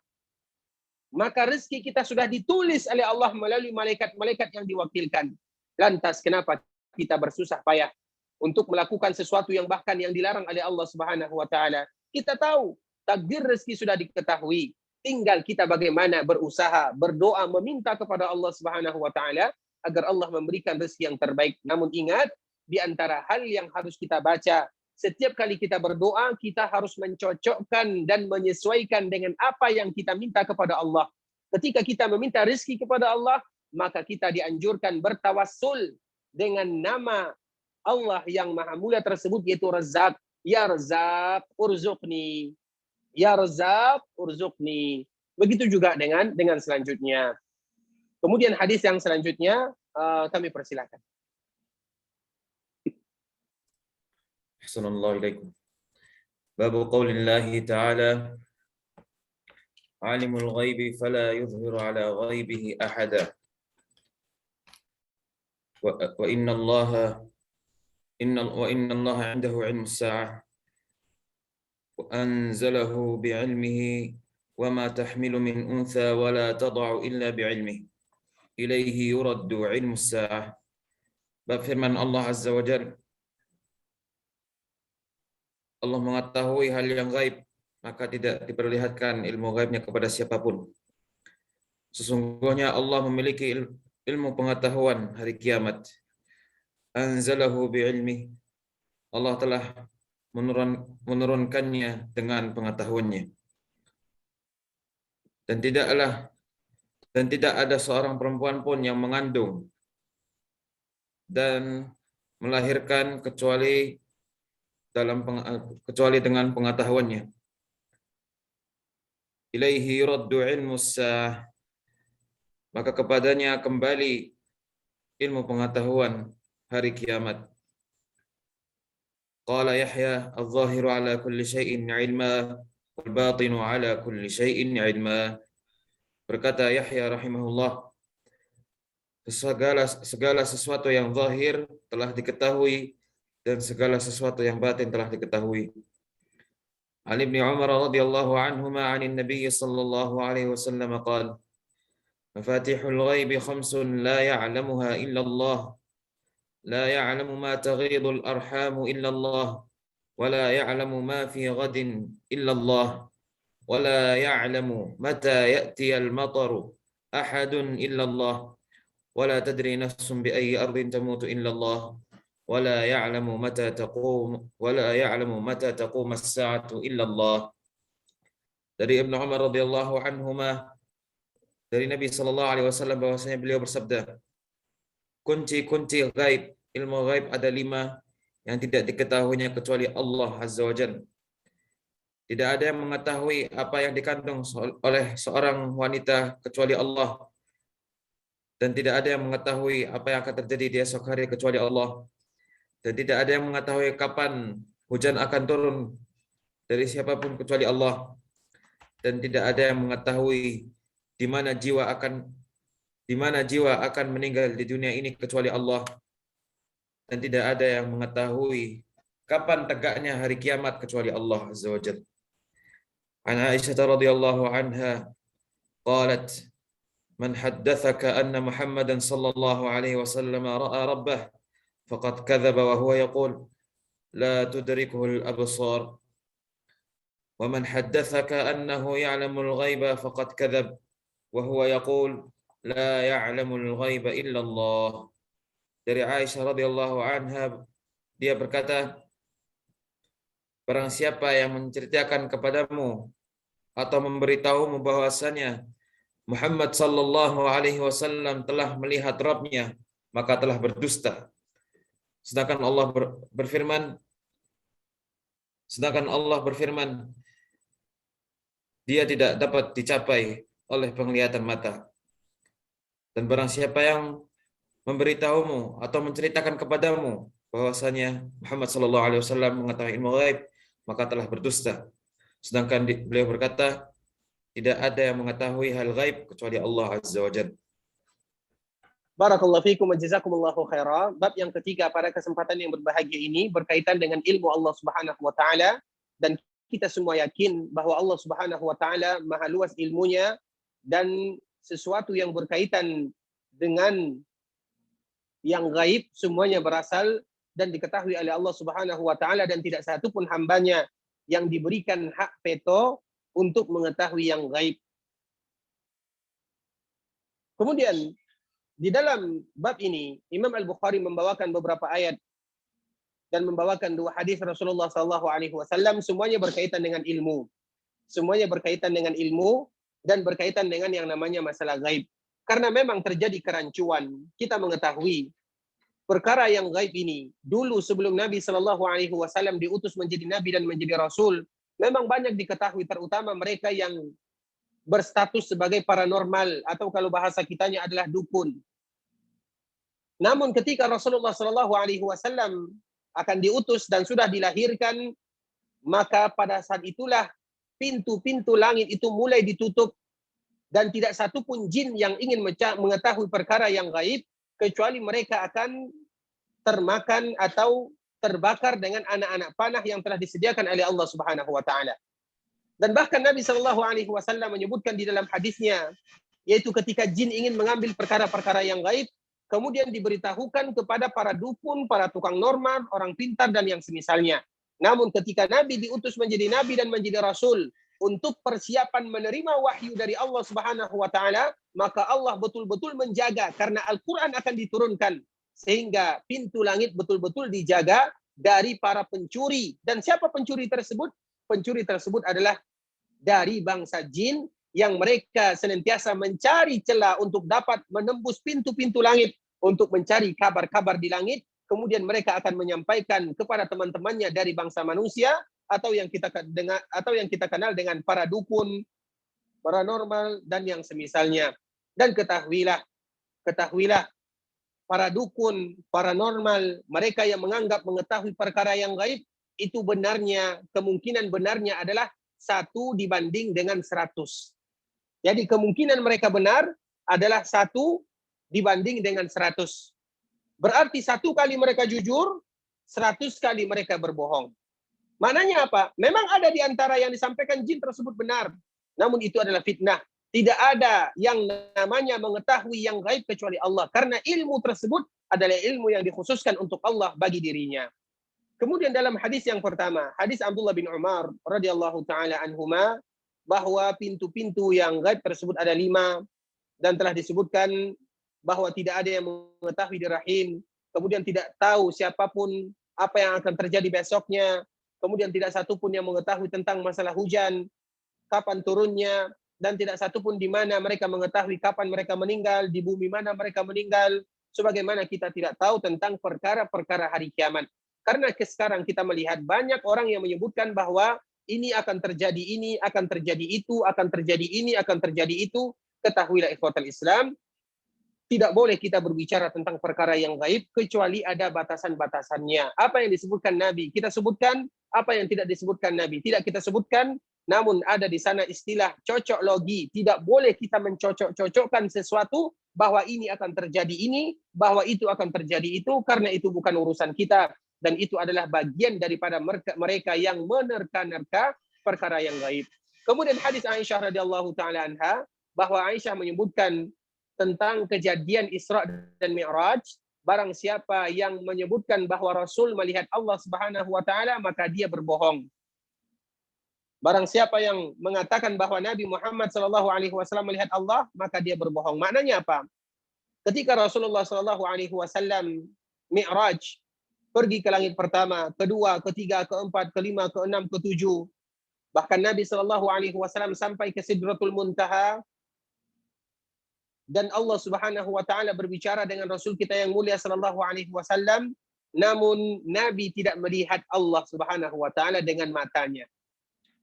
maka rezeki kita sudah ditulis oleh Allah melalui malaikat-malaikat yang diwakilkan. Lantas kenapa kita bersusah payah untuk melakukan sesuatu yang bahkan yang dilarang oleh Allah Subhanahu wa taala? Kita tahu takdir rezeki sudah diketahui. Tinggal kita bagaimana berusaha, berdoa, meminta kepada Allah Subhanahu wa taala agar Allah memberikan rezeki yang terbaik. Namun ingat, di antara hal yang harus kita baca, setiap kali kita berdoa, kita harus mencocokkan dan menyesuaikan dengan apa yang kita minta kepada Allah. Ketika kita meminta rezeki kepada Allah, maka kita dianjurkan bertawassul dengan nama Allah yang maha mulia tersebut, yaitu Razzaq. Ya Razzaq, urzuqni. Ya Razzaq, urzuqni. Begitu juga dengan selanjutnya. Kemudian hadis yang selanjutnya kami persilakan. Ahsanallahu ilaikum. Babu qaulillahi ta'ala alimul ghaibi fala yuzhiru ala ghaibihi ahada wa inna allaha 'indahu 'ilmus sa'ah wa anzalahu bi'ilmihi wa ma tahmilu min untha wa la tad'u illa bi'ilmihi ilaihi yuraddu 'ilmus sa'ah. Bab firman Allah Azza wa Jalla, Allah mengetahui hal yang gaib, maka tidak diperlihatkan ilmu gaibnya kepada siapapun. Sesungguhnya Allah memiliki ilmu pengetahuan hari kiamat. Anzalahu bi'ilmi. Allah telah menurunkannya dengan pengetahuannya. Dan tidak ada seorang perempuan pun yang mengandung dan melahirkan kecuali dengan pengetahuannya. Ilaihi yuraddu ilmu sa'ah. Maka kepadanya kembali ilmu pengetahuan hari kiamat. Qala Yahya al-zahiru ala kulli syai'in ilma wal batinu ala kulli syai'in ilma. Berkata Yahya rahimahullah, segala sesuatu yang zahir telah diketahui dan segala sesuatu yang batin telah diketahui. Ali bin Umar radhiyallahu anhuma 'anil Nabi sallallahu alaihi wasallam qala Mafatihul ghaibi khamsun la ya'lamuha illa Allah. La ya'lamu ma taghidul arhamu illa Allah. Wa la ya'lamu ma fi ghadin illa Allah. Wa la ya'lamu mata ya'ti al-mataru ahadun illa Allah. Wa la tadri nafsun bi ayyi ardin tamutu illa Allah. Wa la ya'lamu mata taqum as-sa'atu illa Allah. Dari Ibnu Umar radhiyallahu anhuma, dari Nabi sallallahu alaihi wasallam bahwasanya beliau bersabda, kunci-kunci gaib, ilmu gaib ada 5 yang tidak diketahuinya kecuali Allah Azza wa Jalla. Tidak ada yang mengetahui apa yang dikandung oleh seorang wanita kecuali Allah. Dan tidak ada yang mengetahui apa yang akan terjadi di esok hari kecuali Allah. Dan tidak ada yang mengetahui kapan hujan akan turun dari siapapun kecuali Allah. Dan tidak ada yang mengetahui di mana jiwa akan meninggal di dunia ini kecuali Allah. Dan tidak ada yang mengetahui kapan tegaknya hari kiamat kecuali Allah Azza wa Jalla. An Aisyah radhiyallahu anha qalat man haddathaka anna Muhammadan sallallahu alaihi wasallam ra'a rabbah faqad kadzaba wa huwa yaqul la tudrikuhu al-absar. Wa man haddathaka annahu ya'lamu al-ghaiba faqad kadzab wa huwa yaqul la ya'lamul ghaiba illa Allah. Dari Aisyah radhiyallahu anha, dia berkata, barang siapa yang menceritakan kepadamu atau memberitahumu bahwasanya Muhammad sallallahu alaihi wasallam telah melihat Rabb-nya, maka telah berdusta. Sedangkan Allah berfirman, dia tidak dapat dicapai oleh penglihatan mata. Dan barang siapa yang memberitahumu atau menceritakan kepadamu bahwasanya Muhammad sallallahu alaihi wasallam mengetahui ilmu ghaib, maka telah berdusta. Sedangkan beliau berkata, tidak ada yang mengetahui hal ghaib kecuali Allah Azza wa Jalla. Barakallahu fikum wa jazakumullahu khaira. Bab yang ketiga pada kesempatan yang berbahagia ini berkaitan dengan ilmu Allah Subhanahu wa taala, dan kita semua yakin bahwa Allah Subhanahu wa taala maha luas ilmunya, dan sesuatu yang berkaitan dengan yang gaib semuanya berasal dan diketahui oleh Allah Subhanahu wa taala, dan tidak satu pun hambanya yang diberikan hak veto untuk mengetahui yang gaib. Kemudian di dalam bab ini Imam Al-Bukhari membawakan beberapa ayat dan membawakan 2 hadis Rasulullah sallallahu alaihi wasallam, semuanya berkaitan dengan ilmu. Semuanya berkaitan dengan ilmu dan berkaitan dengan yang namanya masalah gaib. Karena memang terjadi kerancuan. Kita mengetahui perkara yang gaib ini dulu sebelum Nabi sallallahu alaihi wasallam diutus menjadi nabi dan menjadi rasul, memang banyak diketahui, terutama mereka yang berstatus sebagai paranormal atau kalau bahasa kitanya adalah dukun. Namun ketika Rasulullah sallallahu alaihi wasallam akan diutus dan sudah dilahirkan, maka pada saat itulah pintu-pintu langit itu mulai ditutup, dan tidak satu pun jin yang ingin mengetahui perkara yang gaib, kecuali mereka akan termakan atau terbakar dengan anak-anak panah yang telah disediakan oleh Allah Subhanahu wa taala. Dan bahkan Nabi sallallahu alaihi wasallam menyebutkan di dalam hadisnya, yaitu ketika jin ingin mengambil perkara-perkara yang gaib, kemudian diberitahukan kepada para dukun, para tukang normal, orang pintar dan yang semisalnya. Namun ketika Nabi diutus menjadi nabi dan menjadi rasul, untuk persiapan menerima wahyu dari Allah Subhanahu wa taala, maka Allah betul-betul menjaga karena Al-Qur'an akan diturunkan sehingga pintu langit betul-betul dijaga dari para pencuri. Dan siapa pencuri tersebut? Pencuri tersebut adalah dari bangsa jin yang mereka senantiasa mencari celah untuk dapat menembus pintu-pintu langit untuk mencari kabar-kabar di langit. Kemudian mereka akan menyampaikan kepada teman-temannya dari bangsa manusia atau yang kita kenal dengan para dukun, paranormal dan yang semisalnya. Dan ketahuilah para dukun, paranormal, mereka yang menganggap mengetahui perkara yang gaib, itu benarnya, kemungkinan benarnya adalah 1 dibanding dengan 100. Jadi kemungkinan mereka benar adalah 1 dibanding dengan 100. Berarti 1 kali mereka jujur, 100 kali mereka berbohong. Maknanya apa? Memang ada di antara yang disampaikan jin tersebut benar. Namun itu adalah fitnah. Tidak ada yang namanya mengetahui yang gaib kecuali Allah. Karena ilmu tersebut adalah ilmu yang dikhususkan untuk Allah bagi dirinya. Kemudian dalam hadis yang pertama, hadis Abdullah bin Umar radhiyallahu taala anhuma, bahwa pintu-pintu yang gaib tersebut ada 5 dan telah disebutkan bahwa tidak ada yang mengetahui di rahim, kemudian tidak tahu siapapun apa yang akan terjadi besoknya, kemudian tidak satu pun yang mengetahui tentang masalah hujan, kapan turunnya, dan tidak satu pun di mana mereka mengetahui kapan mereka meninggal, di bumi mana mereka meninggal, sebagaimana kita tidak tahu tentang perkara-perkara hari kiamat. Karena sekarang kita melihat banyak orang yang menyebutkan bahwa ini akan terjadi ini, akan terjadi itu, akan terjadi ini, akan terjadi itu. Ketahuilah ikhwatal Islam, tidak boleh kita berbicara tentang perkara yang gaib kecuali ada batasan-batasannya. Apa yang disebutkan Nabi, kita sebutkan. Apa yang tidak disebutkan Nabi, tidak kita sebutkan. Namun ada di sana istilah cocok logi. Tidak boleh kita mencocok-cocokkan sesuatu bahwa ini akan terjadi ini, bahwa itu akan terjadi itu, karena itu bukan urusan kita. Dan itu adalah bagian daripada mereka yang menerka-nerka perkara yang gaib. Kemudian hadis Aisyah radhiyallahu taala anha, bahwa Aisyah menyebutkan tentang kejadian Isra dan Mi'raj. Barang siapa yang menyebutkan bahwa Rasul melihat Allah Subhanahu wa taala, maka dia berbohong. Barang siapa yang mengatakan bahwa Nabi Muhammad SAW melihat Allah, maka dia berbohong. Maknanya apa? Ketika Rasulullah SAW Mi'raj, pergi ke langit pertama, kedua, ketiga, keempat, kelima, keenam, ketujuh. Bahkan Nabi SAW sampai ke Sidratul Muntaha. Dan Allah Subhanahu wa taala berbicara dengan Rasul kita yang mulia SAW. Namun Nabi tidak melihat Allah Subhanahu wa taala dengan matanya.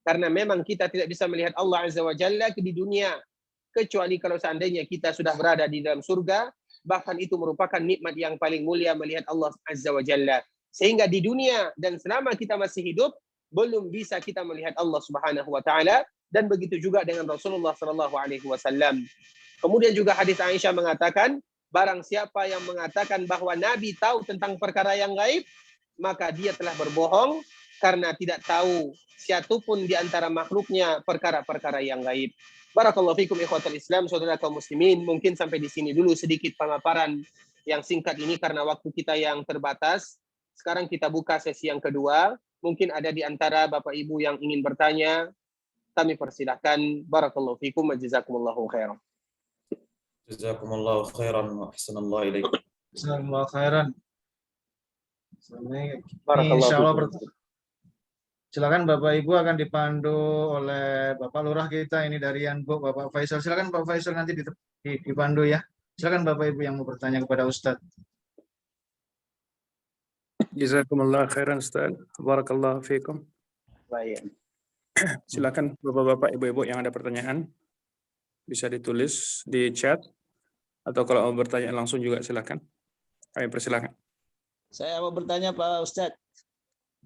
Karena memang kita tidak bisa melihat Allah Azza wa Jalla di dunia, kecuali kalau seandainya kita sudah berada di dalam surga, bahkan itu merupakan nikmat yang paling mulia melihat Allah Azza wa Jalla. Sehingga di dunia dan selama kita masih hidup, belum bisa kita melihat Allah Subhanahu wa taala, dan begitu juga dengan Rasulullah sallallahu alaihi wasallam. Kemudian juga hadis Aisyah mengatakan, barang siapa yang mengatakan bahwa Nabi tahu tentang perkara yang gaib, maka dia telah berbohong karena tidak tahu siapapun di antara makhluknya perkara-perkara yang gaib. Barakallahu fikum ikhwatal Islam, saudara kaum muslimin. Mungkin sampai di sini dulu sedikit pemaparan yang singkat ini karena waktu kita yang terbatas. Sekarang kita buka sesi yang kedua. Mungkin ada di antara Bapak Ibu yang ingin bertanya, kami persilahkan. Barakallahu fikum wa jazakumullahu khairan. Jazakumullahu khairan wa ahsanallahu ilaikum. Jazakumullah khairan. Barakallahu Insya Allah fikum. silakan Bapak Ibu akan dipandu oleh Bapak Lurah kita ini dari Yanbu, Bapak Faisal. Silakan Pak Faisal nanti dipandu ya. Silakan Bapak Ibu yang mau bertanya kepada Ustadz. Jazakumullah khairan Ustaz. Barakallahu fiikum. Baik. Silakan Bapak-bapak, Ibu-ibu yang ada pertanyaan bisa ditulis di chat atau kalau mau bertanya langsung juga silakan. Kami persilakan. Saya mau bertanya Pak Ustadz.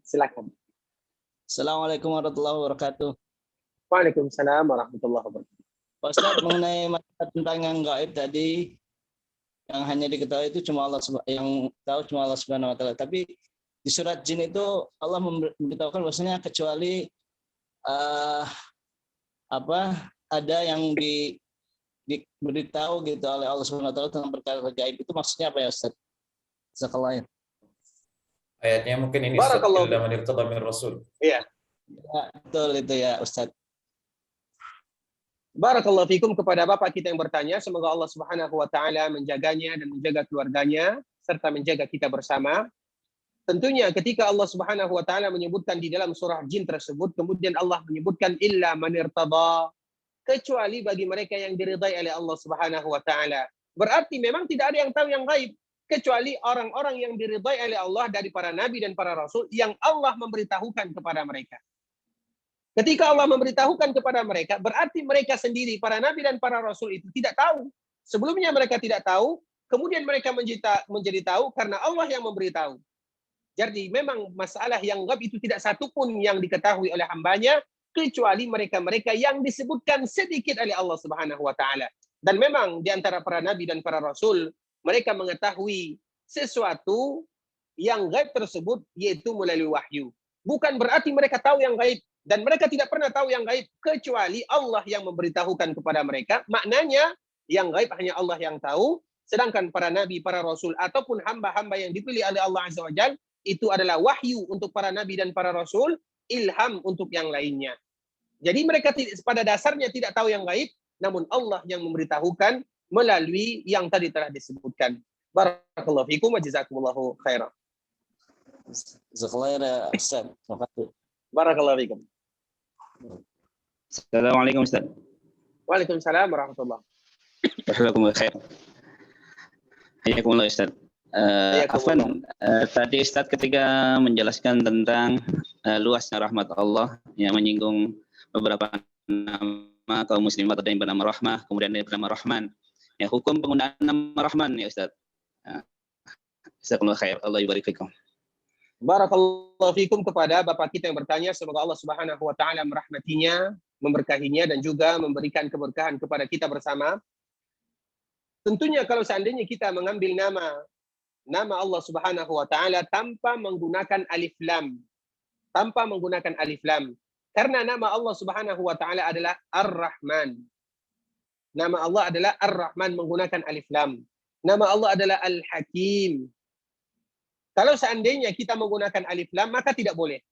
Silakan. Assalamualaikum warahmatullahi wabarakatuh. Waalaikumsalam warahmatullahi wabarakatuh. Pak Ustadz, mengenai masalah tentang yang gaib tadi, yang hanya diketahui itu cuma Allah, yang tahu cuma Allah Subhanahu wa taala. Tapi di surat jin itu Allah memberitahukan bahwasanya kecuali ada yang diberitahu gitu oleh Allah Subhanahu wa taala tentang perkara gaib, itu maksudnya apa ya Ustaz? Jazakallah. Ayatnya mungkin ini Barakallahu illa man irtada min rasul. Iya. Ya, betul itu ya Ustaz. Barakallahu fikum kepada Bapak kita yang bertanya. Semoga Allah Subhanahu wa taala menjaganya dan menjaga keluarganya serta menjaga kita bersama. Tentunya ketika Allah Subhanahu wa taala menyebutkan di dalam surah Jin tersebut, kemudian Allah menyebutkan illa man irtada, kecuali bagi mereka yang diridai oleh Allah Subhanahu wa taala. Berarti memang tidak ada yang tahu yang gaib kecuali orang-orang yang diridai oleh Allah dari para nabi dan para rasul yang Allah memberitahukan kepada mereka. Ketika Allah memberitahukan kepada mereka, berarti mereka sendiri, para nabi dan para rasul itu tidak tahu. Sebelumnya mereka tidak tahu, kemudian mereka menjadi tahu karena Allah yang memberitahu. Jadi memang masalah yang gaib itu tidak satupun yang diketahui oleh hambanya, kecuali mereka-mereka yang disebutkan sedikit oleh Allah Subhanahu wa taala. Dan memang di antara para nabi dan para rasul, mereka mengetahui sesuatu yang gaib tersebut yaitu melalui wahyu. Bukan berarti mereka tahu yang gaib, dan mereka tidak pernah tahu yang gaib kecuali Allah yang memberitahukan kepada mereka. Maknanya yang gaib hanya Allah yang tahu, sedangkan para nabi, para rasul ataupun hamba-hamba yang dipilih oleh Allah Azza wa Jalla itu adalah wahyu untuk para nabi dan para rasul, ilham untuk yang lainnya. Jadi mereka pada dasarnya tidak tahu yang gaib, namun Allah yang memberitahukan melalui yang tadi telah disebutkan. Barakallahu fikum wa jazakumullahu khairan. Jazakallahu khairan, Ustaz. Terima kasih. Barakallahu fikum. Assalamualaikum Ustaz. Waalaikumsalam warahmatullahi Jazakumullah khair. Hayakumullah Ustaz. Afwan, tadi Ustaz ketika menjelaskan tentang luasnya rahmat Allah yang menyinggung beberapa nama kaum muslimat, ada yang bernama Rahmah, kemudian ada yang bernama Rahman. Ya, hukum penggunaan nama Rahman ya Ustaz. Jazakumullah khair. Allah yubarik fikum. Barakallahu fikum kepada Bapak kita yang bertanya. Semoga Allah Subhanahu wa taala merahmatinya, memberkahinya dan juga memberikan keberkahan kepada kita bersama. Tentunya kalau seandainya kita mengambil nama Allah Subhanahu wa taala tanpa menggunakan alif lam. Karena nama Allah Subhanahu wa taala adalah Ar-Rahman. Nama Allah adalah Ar-Rahman menggunakan alif lam. Nama Allah adalah Al-Hakim. Kalau seandainya kita menggunakan alif lam maka tidak boleh.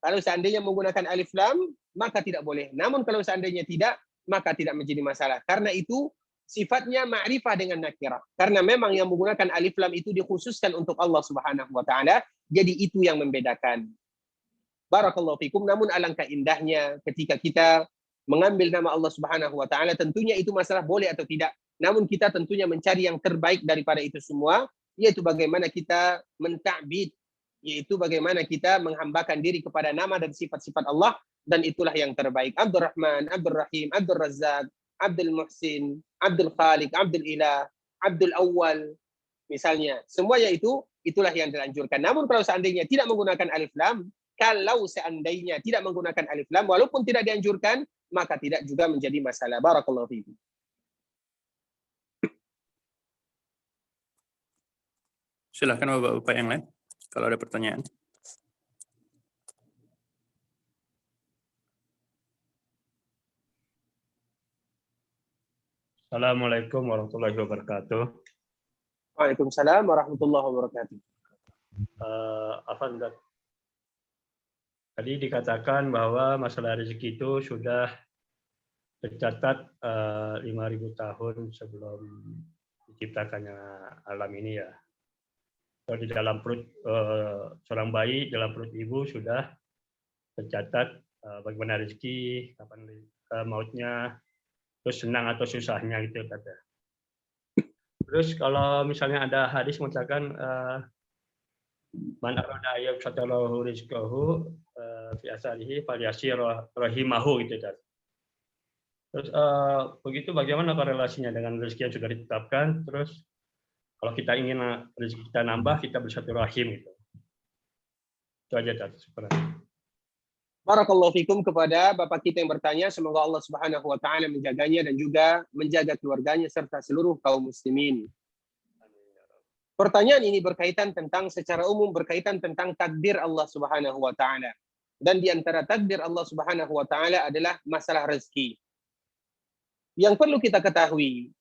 Kalau seandainya menggunakan alif lam maka tidak boleh. Namun kalau seandainya tidak maka tidak menjadi masalah. Karena itu sifatnya ma'rifah dengan nakirah. Karena memang yang menggunakan alif lam itu dikhususkan untuk Allah Subhanahu wa taala, jadi itu yang membedakan. Barakallahu fikum. Namun alangkah indahnya ketika kita mengambil nama Allah Subhanahu wa taala, tentunya itu masalah boleh atau tidak. Namun kita tentunya mencari yang terbaik daripada itu semua, yaitu bagaimana kita mentakbid, yaitu bagaimana kita menghambakan diri kepada nama dan sifat-sifat Allah, dan itulah yang terbaik. Abdul Rahman, Abdul Rahim, Abdul Razzaq, Abdul Muhsin, Abdul Khaliq, Abdul Ilah, Abdul Awwal, misalnya. Semuanya itulah yang dianjurkan. Namun kalau seandainya tidak menggunakan alif lam, walaupun tidak dianjurkan, maka tidak juga menjadi masalah. Barakallahu fiikum. Silahkan Bapak-Bapak yang lain, kalau ada pertanyaan. Assalamualaikum warahmatullahi wabarakatuh. Waalaikumsalam warahmatullahi wabarakatuh. Afan, tadi dikatakan bahwa masalah rezeki itu sudah tercatat 5.000 tahun sebelum diciptakannya alam ini ya. Kalau di dalam perut seorang bayi, dalam perut ibu sudah tercatat bagaimana rezeki, kapan mautnya, terus senang atau susahnya gitu kata. Terus kalau misalnya ada hadis mengatakan man arada ayyabsatallahu rizqahu fi asalihi falyasir rahimahu gitu kan. Terus begitu bagaimana korelasinya dengan rezeki yang sudah ditetapkan? Terus kalau kita ingin rezeki kita nambah, kita bersilaturahim gitu. Itu aja sebenarnya. Barakallahu fikum kepada Bapak kita yang bertanya. Semoga Allah Subhanahu wa taala menjaganya dan juga menjaga keluarganya serta seluruh kaum muslimin. Pertanyaan ini berkaitan tentang secara umum berkaitan tentang takdir Allah Subhanahu wa taala. Dan di antara takdir Allah Subhanahu wa taala adalah masalah rezeki. Yang perlu kita ketahui,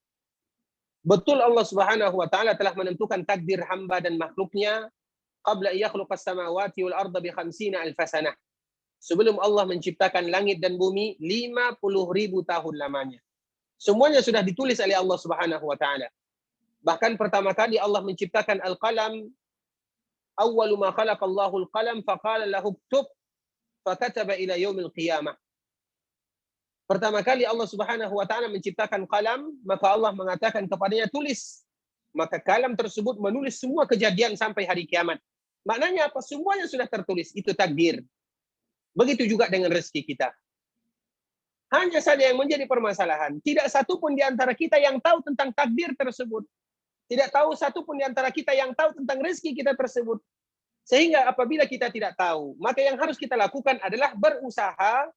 betul Allah Subhanahu wa taala telah menentukan takdir hamba dan makhluknya qabla yakhluqas samawati wal arda bi 50,000 sanah. sebelum Allah menciptakan langit dan bumi 50.000 tahun lamanya. Semuanya sudah ditulis oleh Allah Subhanahu wa taala. Bahkan pertama kali Allah menciptakan al-qalam, awwalu ma khalaqallahu al-qalam faqala lahu uktub fakataba ila yaumil qiyamah. Pertama kali Allah Subhanahu wa taala menciptakan kalam, maka Allah mengatakan kepadanya tulis. Maka kalam tersebut menulis semua kejadian sampai hari kiamat. Maknanya apa? Semuanya sudah tertulis, itu takdir. Begitu juga dengan rezeki kita. Hanya saja yang menjadi permasalahan, tidak satu pun di antara kita yang tahu tentang takdir tersebut. Tidak tahu satu pun di antara kita yang tahu tentang rezeki kita tersebut. Sehingga apabila kita tidak tahu, maka yang harus kita lakukan adalah berusaha,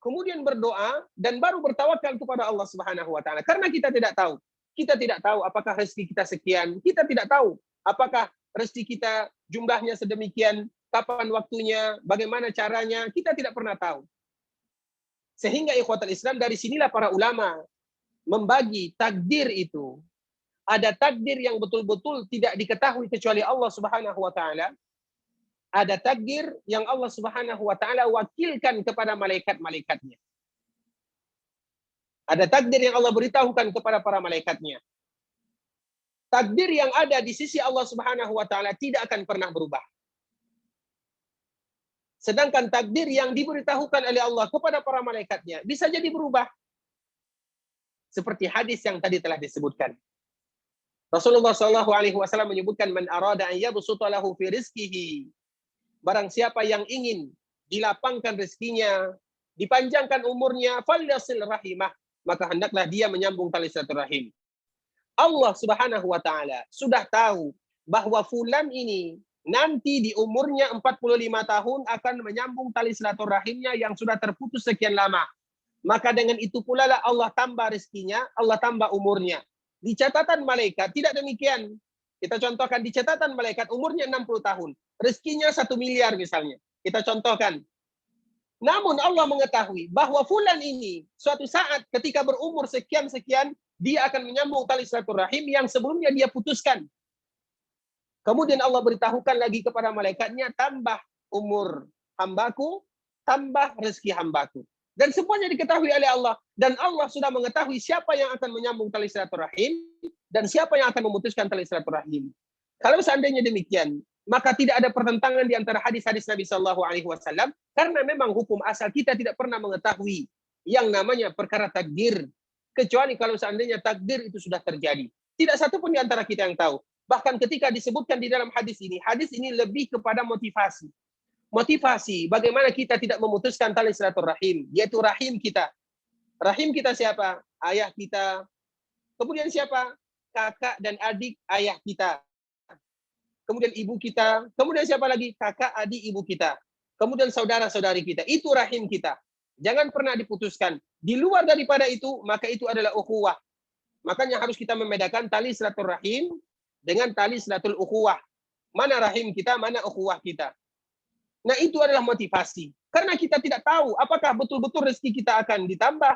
kemudian berdoa, dan baru bertawakal kepada Allah Subhanahu wa taala. Karena kita tidak tahu. Kita tidak tahu apakah rezeki kita sekian, kita tidak tahu apakah rezeki kita jumlahnya sedemikian, kapan waktunya, bagaimana caranya, kita tidak pernah tahu. Sehingga ikhwatul Islam, dari sinilah para ulama membagi takdir itu. Ada takdir yang betul-betul tidak diketahui kecuali Allah Subhanahu wa taala. Ada takdir yang Allah Subhanahu wa taala wakilkan kepada malaikat-malaikatnya. Ada takdir yang Allah beritahukan kepada para malaikatnya. Takdir yang ada di sisi Allah Subhanahu wa taala tidak akan pernah berubah. Sedangkan takdir yang diberitahukan oleh Allah kepada para malaikatnya bisa jadi berubah. Seperti hadis yang tadi telah disebutkan. Rasulullah SAW menyebutkan, man arada an yabsuta lahu fi rizqihi. Barang siapa yang ingin dilapangkan rezekinya, dipanjangkan umurnya, falyasil rahimah, maka hendaklah dia menyambung tali silaturahim. Allah Subhanahu wa taala sudah tahu bahwa fulan ini nanti di umurnya 45 tahun akan menyambung tali silaturahimnya yang sudah terputus sekian lama. Maka dengan itu pula lah Allah tambah rezekinya, Allah tambah umurnya. Di catatan malaikat tidak demikian. Kita contohkan di catatan malaikat umurnya 60 tahun. Rezekinya 1 miliar misalnya. Kita contohkan. Namun Allah mengetahui bahwa fulan ini suatu saat ketika berumur sekian-sekian, dia akan menyambung tali silaturahim yang sebelumnya dia putuskan. Kemudian Allah beritahukan lagi kepada malaikatnya, tambah umur hambaku, tambah rezeki hambaku. Dan semuanya diketahui oleh Allah. Dan Allah sudah mengetahui siapa yang akan menyambung tali silaturahim dan siapa yang akan memutuskan tali silaturahim. Kalau seandainya demikian, maka tidak ada pertentangan di antara hadis-hadis Nabi Shallallahu Alaihi Wasallam, karena memang hukum asal kita tidak pernah mengetahui yang namanya perkara takdir, kecuali kalau seandainya takdir itu sudah terjadi. Tidak satu pun di antara kita yang tahu. Bahkan ketika disebutkan di dalam hadis ini lebih kepada motivasi. Motivasi bagaimana kita tidak memutuskan tali silaturahim, yaitu rahim kita. Rahim kita siapa? Ayah kita. Kemudian siapa? Kakak dan adik ayah kita. Kemudian ibu kita. Kemudian siapa lagi? Kakak, adik, ibu kita. Kemudian saudara-saudari kita. Itu rahim kita. Jangan pernah diputuskan. Di luar daripada itu, maka itu adalah ukhuwah. Makanya harus kita membedakan tali silaturahim dengan tali silatul ukhuwah. Mana rahim kita, mana ukhuwah kita. Nah, itu adalah motivasi. Karena kita tidak tahu apakah betul-betul rezeki kita akan ditambah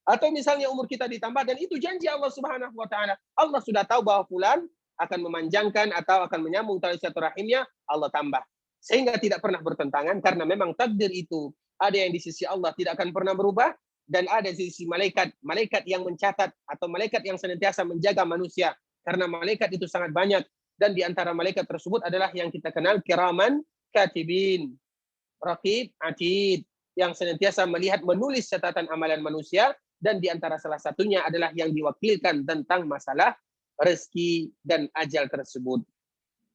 atau misalnya umur kita ditambah, dan itu janji Allah Subhanahu wa taala. Allah sudah tahu bahwa fulan akan memanjangkan atau akan menyambung tali silaturahimnya, Allah tambah. Sehingga tidak pernah bertentangan karena memang takdir itu ada yang di sisi Allah tidak akan pernah berubah dan ada di sisi malaikat, malaikat yang mencatat atau malaikat yang senantiasa menjaga manusia, karena malaikat itu sangat banyak dan di antara malaikat tersebut adalah yang kita kenal kiraman katibin, raqib, atid, yang senantiasa melihat menulis catatan amalan manusia, dan di antara salah satunya adalah yang diwakilkan tentang masalah rezeki dan ajal tersebut.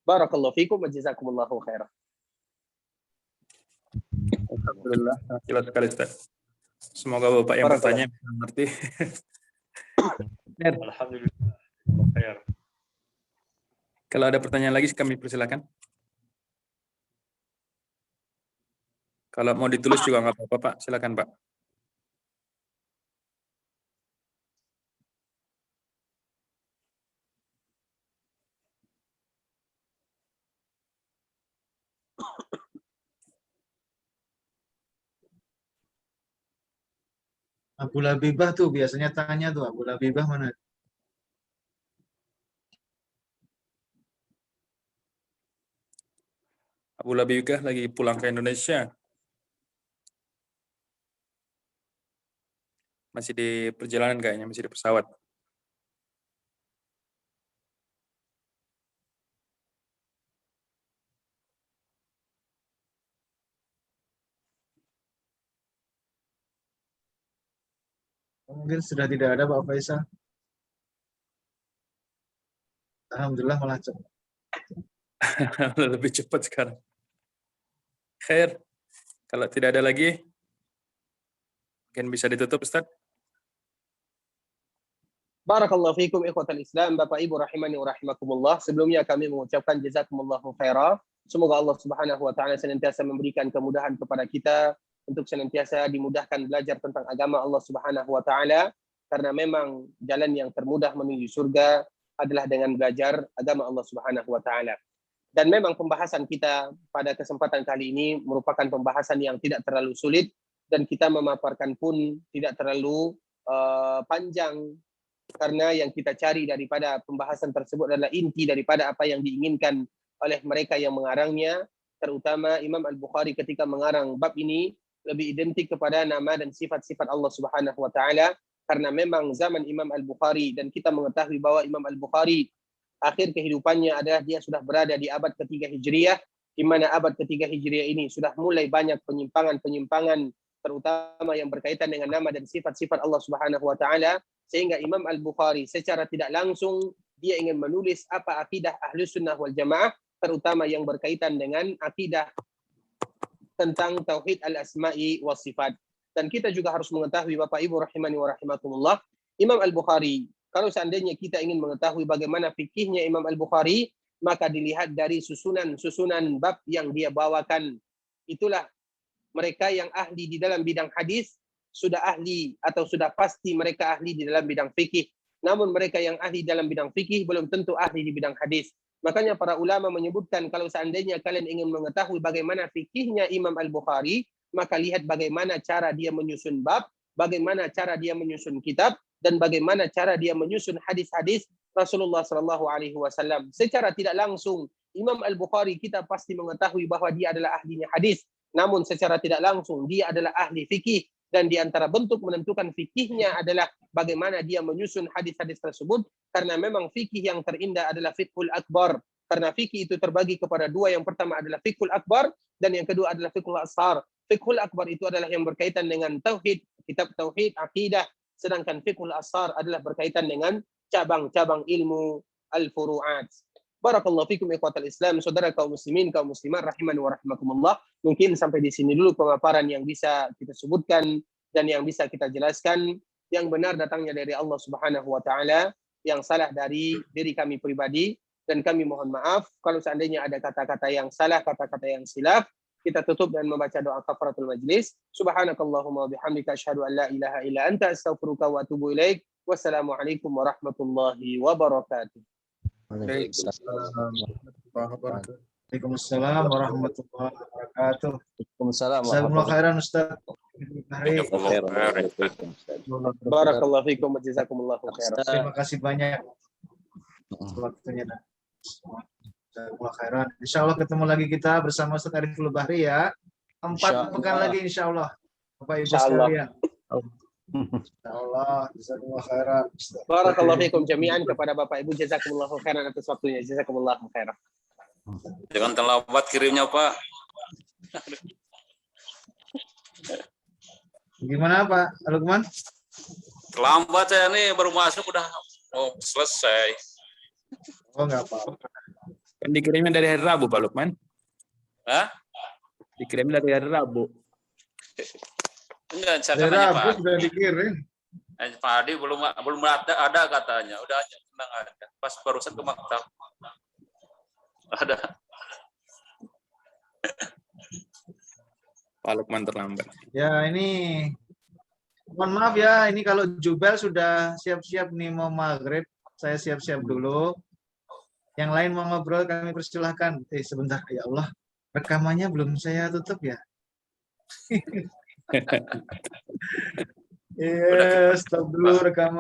Barakallahu fikum wa jazakumullahu khairan. Alhamdulillah, jelas sekali Ustaz. Semoga Bapak yang bertanya bisa mengerti. Alhamdulillah. Khair. Kalau ada pertanyaan lagi kami persilakan. Kalau mau ditulis juga nggak apa-apa, Pak. Silakan, Pak. Abu Labibah tuh biasanya tanya tuh, Abu Labibah mana? Abu Labibah lagi pulang ke Indonesia. Masih di perjalanan kayaknya, masih di pesawat. Mungkin sudah tidak ada Pak Faisal. Alhamdulillah malah cepat. Lebih cepat sekarang. Khair. Kalau tidak ada lagi, mungkin bisa ditutup, Ustaz. Barakallahu fiikum ikhwatal Islam, Bapak Ibu rahimani wa rahimakumullah. Sebelumnya kami mengucapkan jazakumullahu khairan. Semoga Allah Subhanahu wa taala senantiasa memberikan kemudahan kepada kita untuk senantiasa dimudahkan belajar tentang agama Allah Subhanahu wa taala, karena memang jalan yang termudah menuju surga adalah dengan belajar agama Allah Subhanahu wa taala. Dan memang pembahasan kita pada kesempatan kali ini merupakan pembahasan yang tidak terlalu sulit, dan kita memaparkan pun tidak terlalu panjang, karena yang kita cari daripada pembahasan tersebut adalah inti daripada apa yang diinginkan oleh mereka yang mengarangnya, terutama Imam Al-Bukhari ketika mengarang bab ini lebih identik kepada nama dan sifat-sifat Allah Subhanahu wa taala, karena memang zaman Imam Al-Bukhari, dan kita mengetahui bahwa Imam Al-Bukhari akhir kehidupannya adalah dia sudah berada di abad ketiga Hijriah, di mana abad ketiga Hijriah ini sudah mulai banyak penyimpangan-penyimpangan, terutama yang berkaitan dengan nama dan sifat-sifat Allah Subhanahu wa taala, sehingga Imam Al-Bukhari secara tidak langsung dia ingin menulis apa akidah Ahlus Sunnah wal Jamaah, terutama yang berkaitan dengan akidah tentang tauhid al-asma'i was sifat. Dan kita juga harus mengetahui Bapak Ibu rahimani wa rahimakumullah, Imam Al-Bukhari, kalau seandainya kita ingin mengetahui bagaimana fikihnya Imam Al-Bukhari, maka dilihat dari susunan bab yang dia bawakan. Itulah mereka yang ahli di dalam bidang hadis sudah ahli atau sudah pasti mereka ahli di dalam bidang fikih. Namun mereka yang ahli dalam bidang fikih belum tentu ahli di bidang hadis. Makanya para ulama menyebutkan kalau seandainya kalian ingin mengetahui bagaimana fikihnya Imam Al-Bukhari, maka lihat bagaimana cara dia menyusun bab, bagaimana cara dia menyusun kitab, dan bagaimana cara dia menyusun hadis-hadis Rasulullah SAW. Secara tidak langsung, Imam Al-Bukhari kita pasti mengetahui bahwa dia adalah ahlinya hadis. Namun secara tidak langsung, dia adalah ahli fikih. Dan di antara bentuk menentukan fikihnya adalah bagaimana dia menyusun hadis-hadis tersebut. Karena memang fikih yang terindah adalah fiqhul akbar. Karena fikih itu terbagi kepada dua. Yang pertama adalah fiqhul akbar, dan yang kedua adalah fiqhul asghar. Fiqhul akbar itu adalah yang berkaitan dengan tauhid, kitab tauhid, akidah. Sedangkan fiqhul asghar adalah berkaitan dengan cabang-cabang ilmu al-furu'at. Barakallahu fikum ikhwatal Islam, saudara kaum muslimin, kaum muslimat rahimani wa rahimakumullah. Mungkin sampai di sini dulu pemaparan yang bisa kita sebutkan dan yang bisa kita jelaskan. Yang benar datangnya dari Allah Subhanahu wa taala, yang salah dari diri kami pribadi, dan kami mohon maaf kalau seandainya ada kata-kata yang salah, kata-kata yang silaf. Kita tutup dan membaca doa kafaratul majlis. Subhanakallahumma wa bihamdika asyhadu an la ilaha illa anta astaghfiruka wa atubu ilaik. Wassalamualaikum warahmatullahi wabarakatuh. Waalaikumsalam warahmatullahi wabarakatuh. Waalaikumsalam. Jazakumullah khairan Ustaz. Barakallahu fikum wa jazakumullahu khairan. Terima kasih banyak waktunya. Jazakumullah khairan. Insyaallah ketemu lagi kita bersama Ustaz Ariful Bahri ya. 4 pekan lagi insyaallah. Bapak Ibu sekalian. Insyaallah, jazakumullah khairan. Barakallahu fikum jami'an, kepada Bapak Ibu jazakumullahu khairan atas waktunya. Jazakumullahu khairan. Jangan terlambat kirimnya, Pak. Gimana Pak Lukman? Terlambat saya nih, baru masuk udah selesai. Oh enggak apa-apa. Kan dikirimnya dari hari Rabu, Pak Lukman. Hah? Dikirimnya dari hari Rabu. Enggak, saya Dari katanya Rabu Pak. sudah dikirim. Pak Adi belum ada katanya. Udah aja, tenang ada. Pas barusan ke maktab. Ada. Pak Lukman terlambat. Ya ini mohon maaf ya, ini kalau Jubel sudah siap-siap nih mau maghrib, saya siap-siap dulu. Yang lain mau ngobrol kami persilahkan. Sebentar ya Allah, rekamannya belum saya tutup ya. Iya, stop dulu rekaman.